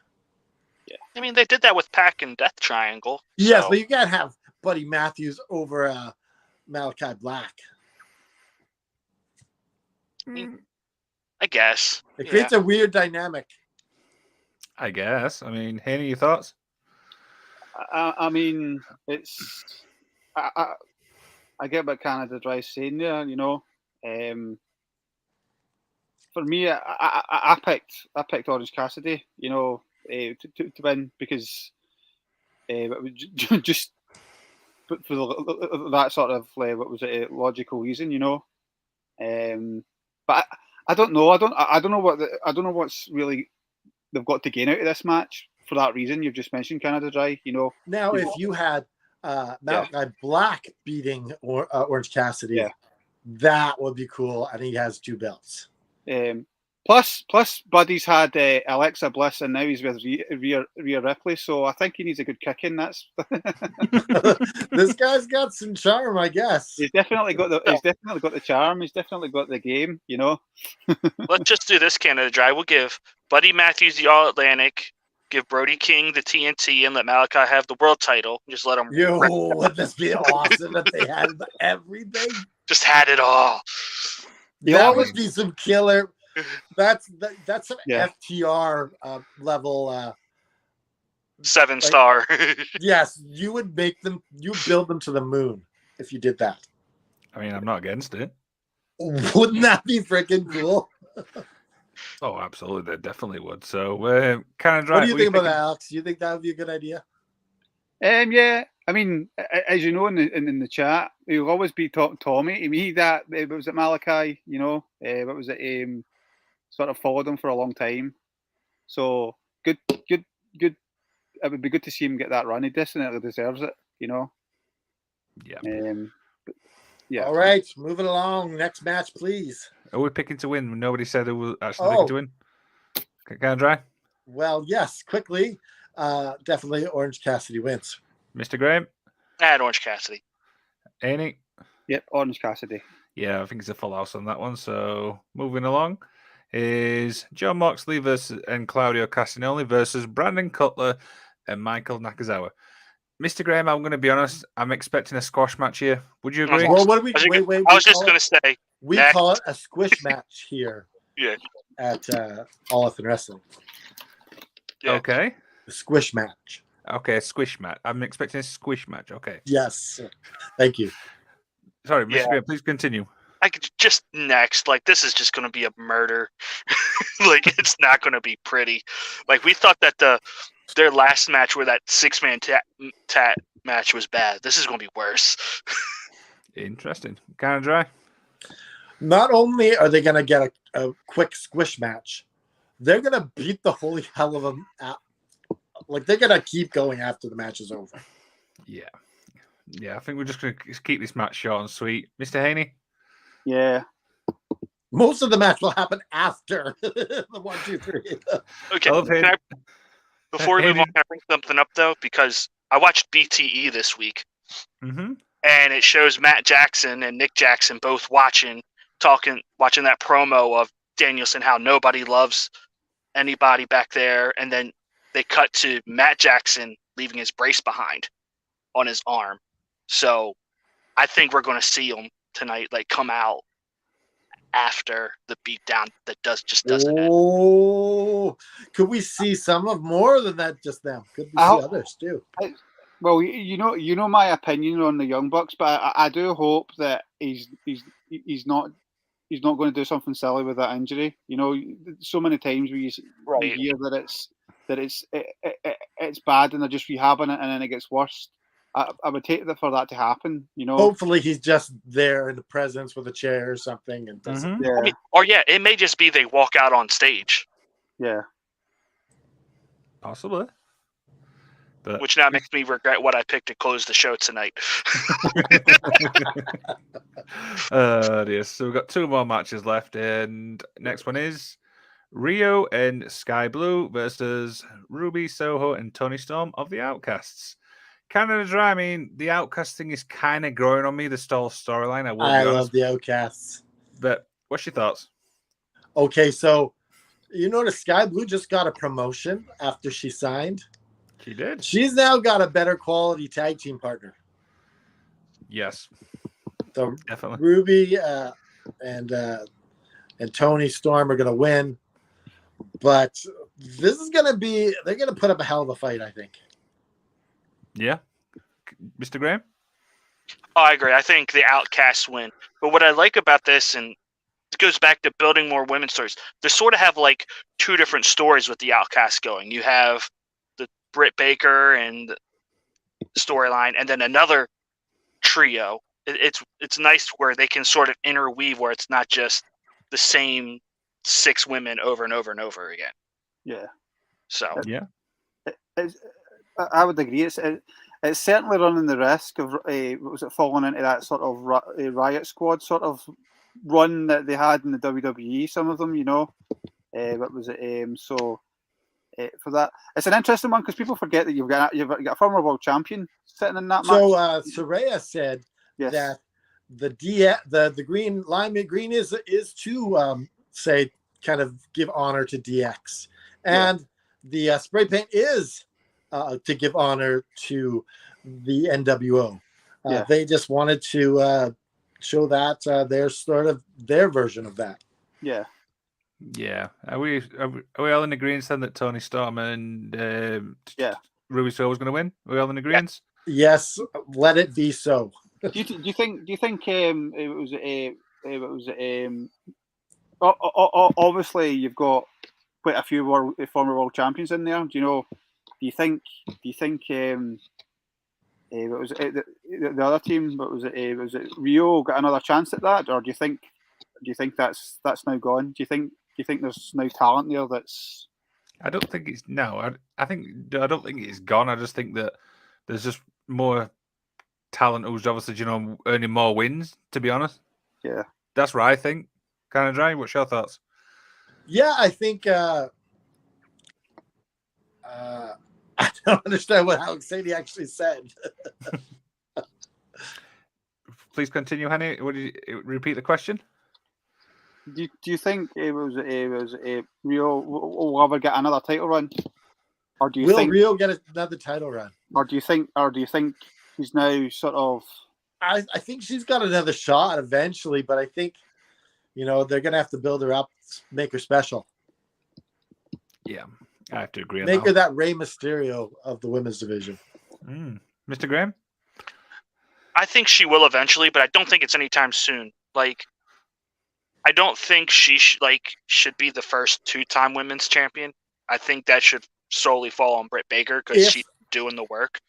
Yeah, I mean, they did that with Pac and Death Triangle. Yes, but you can't have Buddy Matthews over Malachi Black. I guess. It creates a weird dynamic. I guess. I mean, Haney, your thoughts? I mean, it's I get what Canada Dry's saying there. For me, I picked Orange Cassidy. To win because it was just for that sort of what was it, logical reason. But I don't know. I don't know what's really they've got to gain out of this match for that reason you've just mentioned, Canada Dry. Now, if you had Malachi Black beating Orange Cassidy, that would be cool. And he has 2 belts. Plus, Buddy's had Alexa Bliss, and now he's with Rhea Ripley. So I think he needs a good kicking. That's This guy's got some charm, I guess. He's definitely got the charm. He's definitely got the game. Let's just do this, Canada Dry. We'll give Buddy Matthews the All Atlantic, give Brody King the TNT, and let Malachi have the world title. Just let him. Would this be awesome if they had everything? Just had it all. That would be some killer. That's some FTR level. 7-star. Yes, you would make them. You build them to the moon if you did that. I mean, I'm not against it. Wouldn't that be freaking cool? Oh, absolutely. They definitely would. So, kind of dry. What do you think about that, Alex? Do you think that would be a good idea? Yeah. I mean, as you know, in the chat, he'll always be Tommy. I mean, it was at Malachi. What was it? Sort of followed him for a long time. So good. It would be good to see him get that run. He definitely deserves it. Yeah. Yeah. All right, moving along. Next match, please. Are we picking to win? Nobody said they were actually picking to win. Kind of dry. Well, yes. Quickly, definitely Orange Cassidy wins. Mr. Graham. Add Orange Cassidy. Annie. Yep, Orange Cassidy. Yeah, I think it's a full house on that one. So moving along is John Moxley and Claudio Castagnoli versus Brandon Cutler and Michael Nakazawa. Mr. Graham, I'm going to be honest. I'm expecting a squash match here. Would you agree? Well, what do we? Wait. I was just going to say we call it a squish match here. Yeah. At All Out in Wrestling. Yeah. Okay. A squish match. Okay, a squish match. I'm expecting a squish match. Okay. Yes. Thank you. Sorry, Mr. Graham, please continue. I could just next. This is just going to be a murder. It's not going to be pretty. We thought that their last match where that 6-man tat match was bad. This is going to be worse. Interesting. Kind of dry. Not only are they going to get a quick squish match, they're going to beat the holy hell of them out. They're going to keep going after the match is over. Yeah. Yeah, I think we're just going to keep this match short and sweet. Mr. Haney? Yeah. Most of the match will happen after the 1, 2, 3. Okay. Before we move on, can I bring something up, though? Because I watched BTE this week. Mm-hmm. And it shows Matt Jackson and Nick Jackson both watching that promo of Danielson, how nobody loves anybody back there. And then they cut to Matt Jackson leaving his brace behind on his arm. So I think we're going to see him tonight, come out after the beatdown that doesn't end. Oh, could we see some of more than that? Just them? Could we see others too? Well, you know my opinion on the Young Bucks, but I do hope that he's not going to do something silly with that injury. So many times we hear that it's bad and they're just rehabbing it and then it gets worse. I would take that for that to happen. Hopefully he's just there in the presence with a chair or something and doesn't. Yeah. It may just be they walk out on stage. Yeah. Possibly. But which now makes me regret what I picked to close the show tonight. Dear. So we've got 2 more matches left, and next one is Rio and Sky Blue versus Ruby Soho and Tony Storm of the Outcasts. Canada Dry, I mean, the Outcast thing is kind of growing on me, the storyline. I love the Outcasts. But what's your thoughts? Okay, so you notice Sky Blue just got a promotion after she signed. She did. She's now got a better quality tag team partner. Yes. So definitely. Ruby and Tony Storm are going to win. But This is gonna be. They're gonna put up a hell of a fight, I think. Yeah, Mr. Graham. Oh, I agree. I think the Outcasts win. But what I like about this, and it goes back to building more women's stories, they sort of have like two different stories with the Outcasts going. You have the Britt Baker and storyline, and then another trio. It's nice where they can sort of interweave, where it's not just the same 6 women over and over and over again. Yeah. So Yeah. I would agree. It's certainly running the risk of falling into that sort of Riot Squad sort of run that they had in the WWE. Some of them, what was it? For that, it's an interesting one because people forget that you've got a former world champion sitting in that match. So Saraya said that the green is to say kind of give honor to DX, and the spray paint is to give honor to the NWO. They just wanted to show that they're sort of their version of that. Yeah. Yeah. Are we all in agreement then that Tony Storm and Ruby Soho was going to win? Are we all in agreement? Yes, let it be so. Do you think obviously you've got quite a few former world champions in there. Do you think what was it, the other team? What was it Rio got another chance at that, or do you think that's now gone? Do you think there's no talent there that's? I don't think it's no. I don't think it's gone. I just think that there's just more talent who's obviously earning more wins. To be honest, yeah, that's what I think. Kind of dry. What's your thoughts? Yeah, I think I don't understand what Alex Haney actually said. Please continue, Haney. Repeat the question? Do you think it was Rio will ever get another title run, or do you think Rio get another title run, or do you think he's now sort of? I think she's got another shot eventually, but I think they're gonna have to build her up, make her special. Yeah, I have to agree. Make her that Rey Mysterio of the women's division. Mr. Graham? I think she will eventually, but I don't think it's anytime soon. Like, I don't think she should be the first 2-time women's champion. I think that should solely fall on Britt Baker because she's doing the work.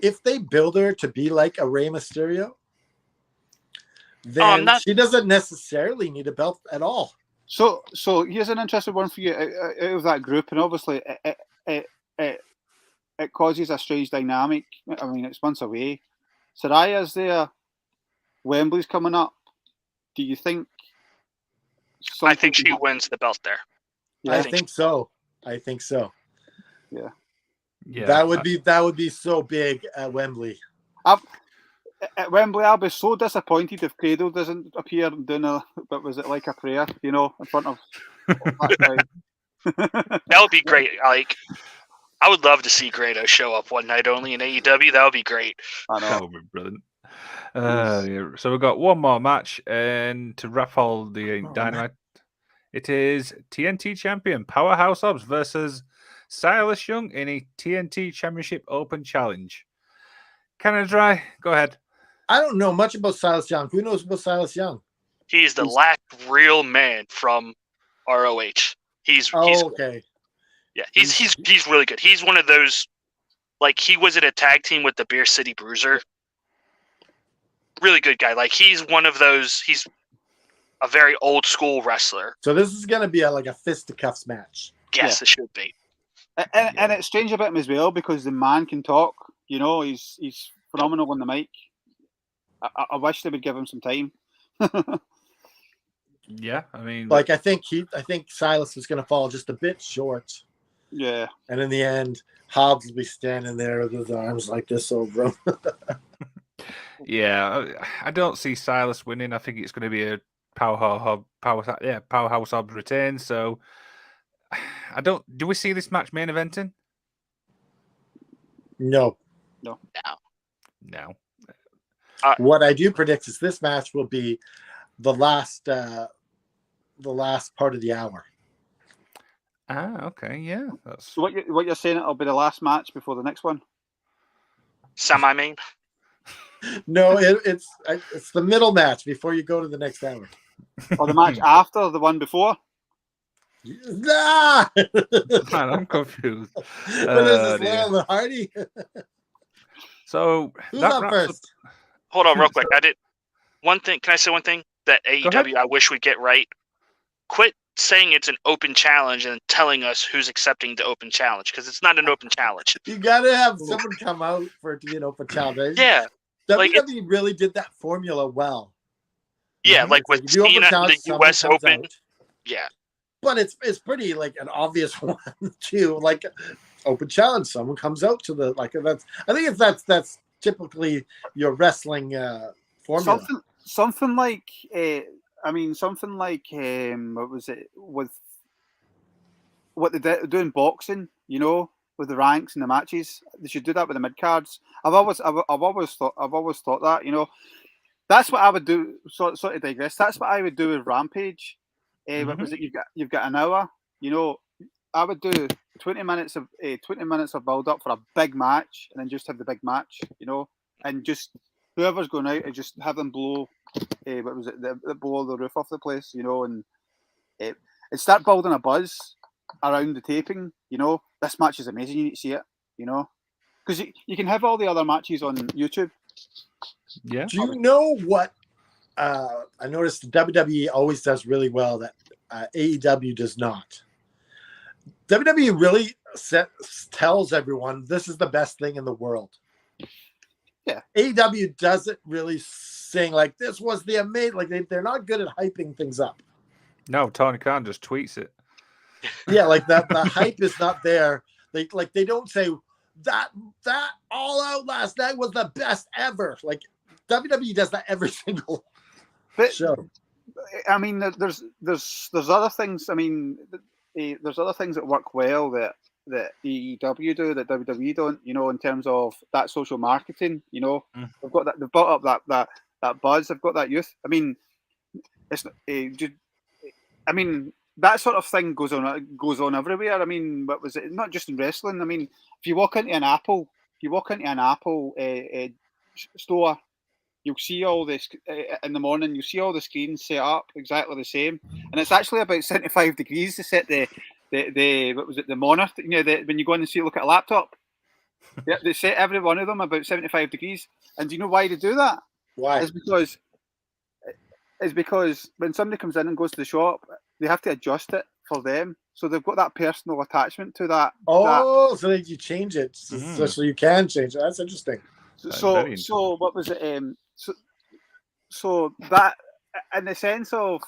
If they build her to be like a Rey Mysterio, then she doesn't necessarily need a belt at all. So here's an interesting one for you out of that group, and obviously it causes a strange dynamic. I mean, it's months away. Saraya's there. Wembley's coming up. Do you think? I think she wins the belt there. Yeah, I think so. Yeah. Yeah. That would be so big at Wembley. At Wembley, I'll be so disappointed if Cradle doesn't appear doing but was it like a prayer, in front of that would be great. Like, I would love to see Grado show up one night only in AEW. That would be great. I know. That would be brilliant. So we've got one more match, and to wrap all the Dynamite, it is TNT champion Powerhouse Hobbs versus Silas Young in a TNT Championship Open Challenge. Dry? Go ahead. I don't know much about Silas Young. Who knows about Silas Young? He's the last real man from ROH. He's okay. Yeah, he's really good. He's one of those, like, he was in a tag team with the Beer City Bruiser. Really good guy. Like, he's one of those. He's a very old school wrestler. So this is gonna be like a fisticuffs match. Yes, it should be. And it's strange about him as well because the man can talk. He's phenomenal on the mic. I wish they would give him some time. Yeah, I mean, like I think Silas is going to fall just a bit short. Yeah, and in the end, Hobbs will be standing there with his arms like this over him. Yeah, I don't see Silas winning. I think it's going to be a Powerhouse Hobbs retain. So I don't. Do we see this match main eventing? No. What I do predict is this match will be the last part of the hour. Okay, yeah, that's So what you're saying, it'll be the last match before the next one? Semi-main. No, it's the middle match before you go to the next hour. Or the match after the one before? Ah! Man, I'm confused. What is this, dear. Laurel and Hardy? So Who's that on wraps up. first? Hold on, real quick. I did one thing. Can I say one thing that Go ahead. AEW I wish we'd get right? Quit saying it's an open challenge and telling us who's accepting the open challenge, because it's not an open challenge. You gotta have someone come out for it to be an open challenge. Yeah, like WWE really did that formula well. yeah, Mhm. like It's with if you open Cena in challenge, the someone U.S. comes Open. out. Yeah, But it's pretty like an obvious one too. Like open challenge, someone comes out to the like that's. I think that's typically your wrestling formula. Something like what was it with what they do in boxing? You know, with the ranks and the matches, they should do that with the mid cards. I've always thought that. You know, that's what I would do. Sort of digress. That's what I would do with Rampage. What was it? You've got an hour. You know, I would do 20 minutes of build up for a big match, and then just have the big match. You know, and just whoever's going out, and just have them blow. What was it? Blow the roof off the place. You know, and start building a buzz around the taping. You know, this match is amazing. You need to see it. You know, because you can have all the other matches on YouTube. Yeah. Do you know what I noticed WWE always does really well that AEW does not? WWE really tells everyone this is the best thing in the world. Yeah. AEW doesn't really sing like this was the amazing. Like they're not good at hyping things up. No, Tony Khan just tweets it. Yeah, like that. The hype is not there. They don't say that All Out last night was the best ever. Like WWE does that every single show. I mean, there's other things. I mean, there's other things that work well that AEW do that WWE don't. You know, in terms of that social marketing. You know, they've got that. They've built up that buzz. They've got that youth. I mean, it's. I mean, that sort of thing goes on everywhere. I mean, what was it? Not just in wrestling. I mean, if you walk into an Apple store, you'll see all this in the morning. You see all the screens set up exactly the same, and it's actually about 75 degrees to set the what was it, the monitor? You know, when you go in and look at a laptop, yeah, they set every one of them about 75 degrees. And do you know why they do that? Why? It's because when somebody comes in and goes to the shop, they have to adjust it for them. So they've got that personal attachment to that. Oh, so that you change it, so you can change it. That's interesting. So what was it? So that, in the sense of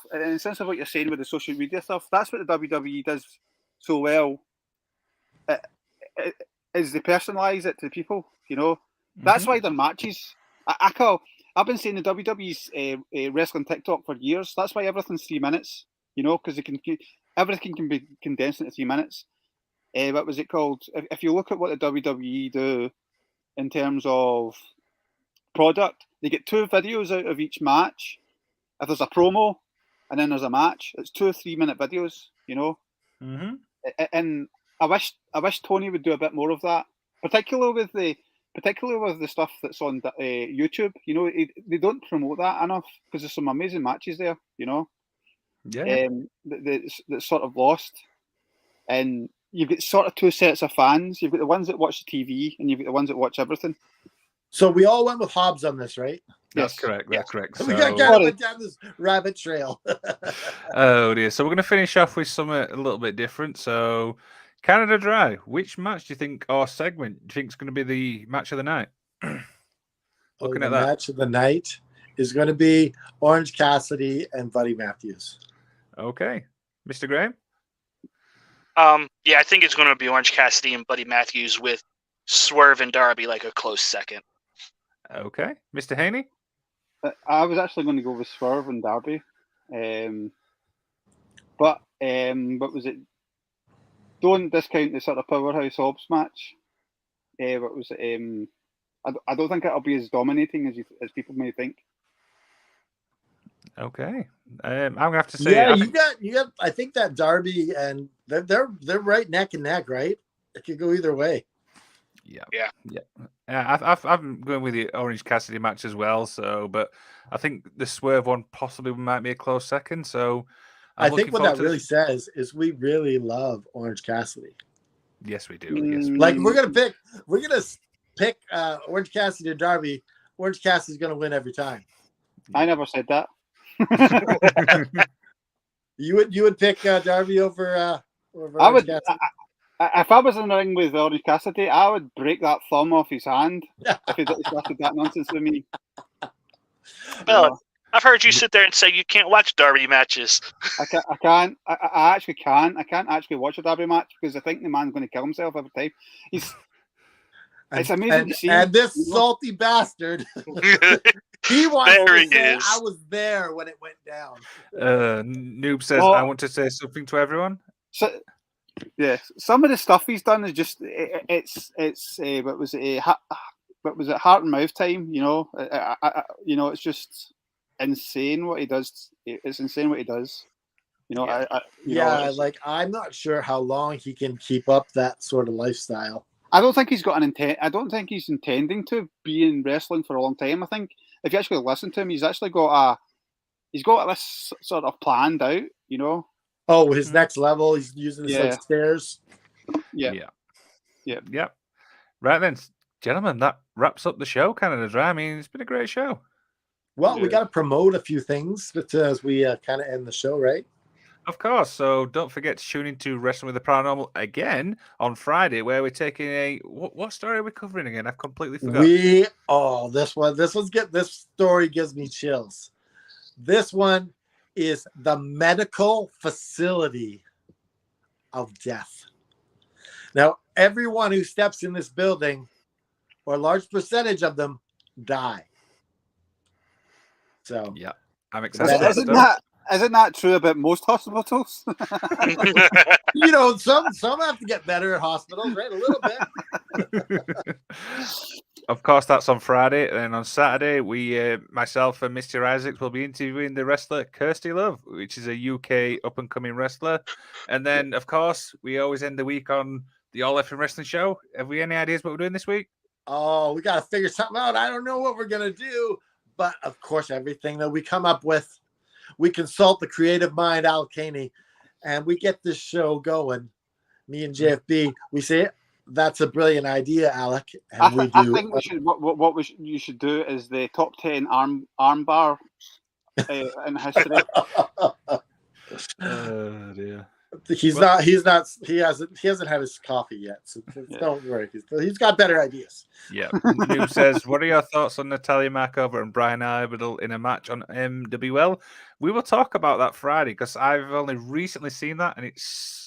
what you're saying with the social media stuff, that's what the WWE does so well. Is they personalize it to people. You know, that's why their matches. I've been saying the WWE's wrestling TikTok for years. That's why everything's 3 minutes. You know, because everything can be condensed into 3 minutes. What was it called? If you look at what the WWE do in terms of product, they get 2 videos out of each match. If there's a promo and then there's a match, it's 2 or 3 minute videos. You know, and I wish Tony would do a bit more of that, particularly with the stuff that's on YouTube. You know, they don't promote that enough because there's some amazing matches there. You know. Yeah. That's sort of lost, and you've got sort of 2 sets of fans. You've got the ones that watch the TV, and you've got the ones that watch everything. So we all went with Hobbs on this, right? That's correct. That's correct. We got went down this rabbit trail. Oh dear. So we're going to finish off with something a little bit different. So Canada Dry, which match do you think, or segment, do you think is going to be the match of the night? Looking at that. Match of the night is going to be Orange Cassidy and Buddy Matthews. Okay. Mr. Graham? Yeah, I think it's going to be Orange Cassidy and Buddy Matthews with Swerve and Darby like a close second. Okay. Mr. Haney? I was actually going to go with Swerve and Darby. But what was it? Don't discount the sort of Powerhouse Hobbs match. What was it? I don't think it'll be as dominating as people may think. Okay. I'm gonna have to say, Yeah, you got. I think that Darby and they're right neck and neck, right? It could go either way. Yeah. Yeah. I'm going with the Orange Cassidy match as well. So, but I think the Swerve one possibly might be a close second. So, I I'm think looking what forward that to really this. says is we really love Orange Cassidy. Yes, we do. Yes, we Like do. we're gonna pick Orange Cassidy or Darby. Orange Cassidy's gonna win every time. I never said that. You would pick Darby over I Orange would. Cassidy. If I was in the ring with Orange Cassidy, I would break that thumb off his hand if he started that nonsense with me. Well, I've heard you sit there and say you can't watch Darby matches. I can't. I actually can't. I can't actually watch a Derby match because I think the man's going to kill himself every time. It's amazing to see. And this salty bastard, he wants There to he say, is. "I was there when it went down." Noob says, Well- I want to say something to everyone. So, yeah, some of the stuff he's done is just what was it? What was it? Heart and mouth time. You know, it's just insane what he does. It's insane what he does. You know, Yeah. Like I'm not sure how long he can keep up that sort of lifestyle. I don't think he's got an intent. I don't think he's intending to be in wrestling for a long time. I think if you actually listen to him, he's actually got this sort of planned out. You know. Oh, his next level, he's using this Yeah. like stairs. Yeah. Yep. Right then, gentlemen, that wraps up the show, Canada Dry. I mean, it's been a great show. Well, we Yeah. got to promote a few things as we kind of end the show, right? Of course. So don't forget to tune into Wrestling with the Paranormal again on Friday, where we're taking a what story are we covering again? I've completely forgot. This story gives me chills. This one is the medical facility of death. Now, everyone who steps in this building, or a large percentage of them, die. So Yeah, I'm excited. Isn't that true about most hospitals? some have to get better at hospitals, right? A little bit. Of course, that's on Friday. And then on Saturday, we, myself and Mr. Isaacs, will be interviewing the wrestler Kirsty Love, which is a UK up-and-coming wrestler. And then, of course, we always end the week on the All Effing Wrestling Show. Have we any ideas what we're doing this week? Oh, we got to figure something out. I don't know what we're going to do. But, of course, everything that we come up with, we consult the creative mind, Al Haney, and we get this show going. Me and JFB, we say, that's a brilliant idea, Alec. And I we do. think we should. You should do is the top 10 arm bars in history. Oh dear. He hasn't had his coffee yet, so don't worry. He's got better ideas. Yeah. Noob says, what are your thoughts on Natalia Markova and Brian Arbidel in a match on MWL? We will talk about that Friday because I've only recently seen that and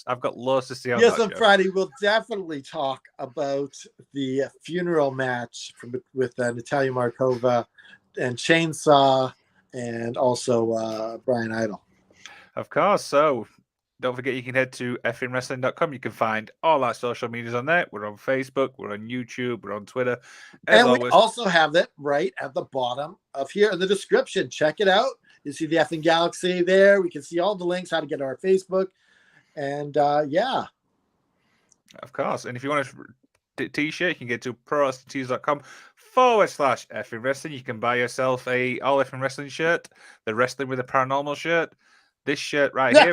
I've got loads to see on Yes, that on show. Friday we'll definitely talk about the funeral match with Natalia Markova and Chainsaw and also Brian Idol. Of course. So don't forget you can head to effingwrestling.com. You can find all our social medias on there. We're on Facebook, we're on YouTube, we're on Twitter. As And always, we also have it right at the bottom of here in the description. Check it out. You see the Effing Galaxy there. We can see all the links, how to get to our Facebook. And yeah. Of course. And if you want a t-shirt, you can get to prowrestlingtees.com/effing wrestling. You can buy yourself a All Effing Wrestling shirt, the Wrestling with a Paranormal shirt, this shirt right here.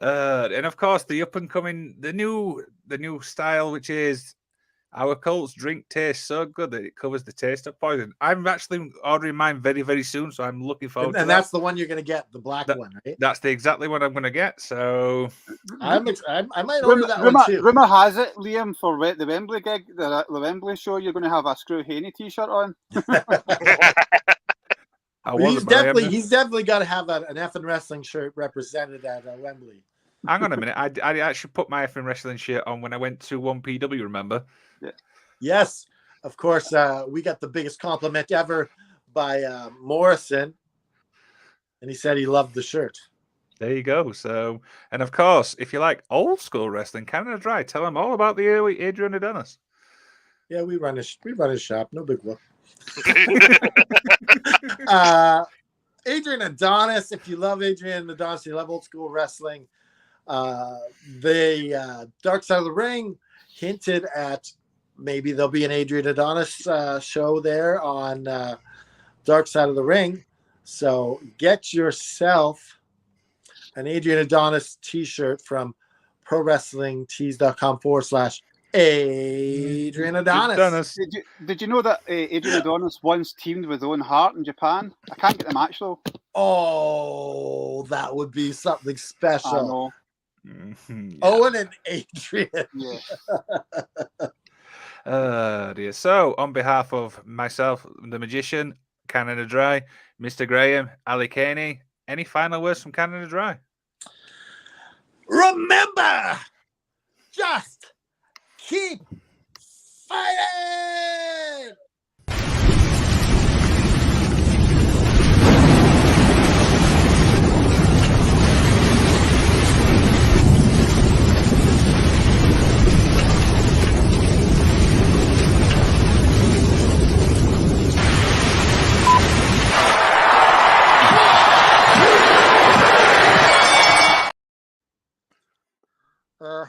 And of course, the up and coming, the new style, which is our cult's drink tastes so good that it covers the taste of poison. I'm actually ordering mine very, very soon, so I'm looking forward to that. And that's the one you're going to get, the black one, right? That's exactly what I'm going to get. So I might order that one too. Rumor has it, Liam, for the Wembley gig, the Wembley show, you're going to have a Screw Haney t-shirt on. He's definitely got to have an effing wrestling shirt represented at Wembley. Hang on a minute. I actually put my effing wrestling shirt on when I went to 1PW, remember? Yeah. Yes, of course. We got the biggest compliment ever by Morrison, and he said he loved the shirt. There you go. So, and of course, if you like old school wrestling, Canada Dry, tell them all about the early Adrian Adonis. Yeah, we run a shop. No big whoop. Adrian Adonis. If you love Adrian Adonis, you love old school wrestling. The Dark Side of the Ring hinted at maybe there'll be an Adrian Adonis show there on Dark Side of the Ring. So get yourself an Adrian Adonis t-shirt from ProWrestlingTees.com/Adrian Adonis. Did you know that Adrian Adonis once teamed with Owen Hart in Japan? I can't get the match though. Oh, that would be something special. I know. Mhm, Owen and Adrian. Yeah. Dear. So, on behalf of myself, the Magician, Canada Dry, Mr. Graham, Ali Haney, any final words from Canada Dry? Remember, just keep fighting.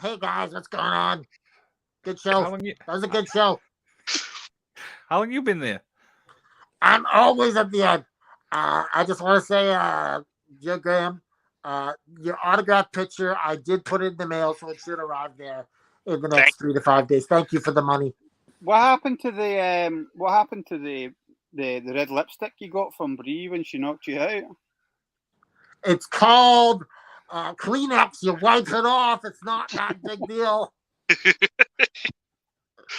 Hey guys, what's going on? Good show. How long you, That was a good show. how long you been there? I'm always at the end. I just want to say, Joe Graham, your autograph picture, I did put it in the mail, so it should arrive there in the next 3 to 5 days. Thank you for the money. What happened to the red lipstick you got from Brie when she knocked you out? It's called Kleenex. You wipe it off. It's not that big deal.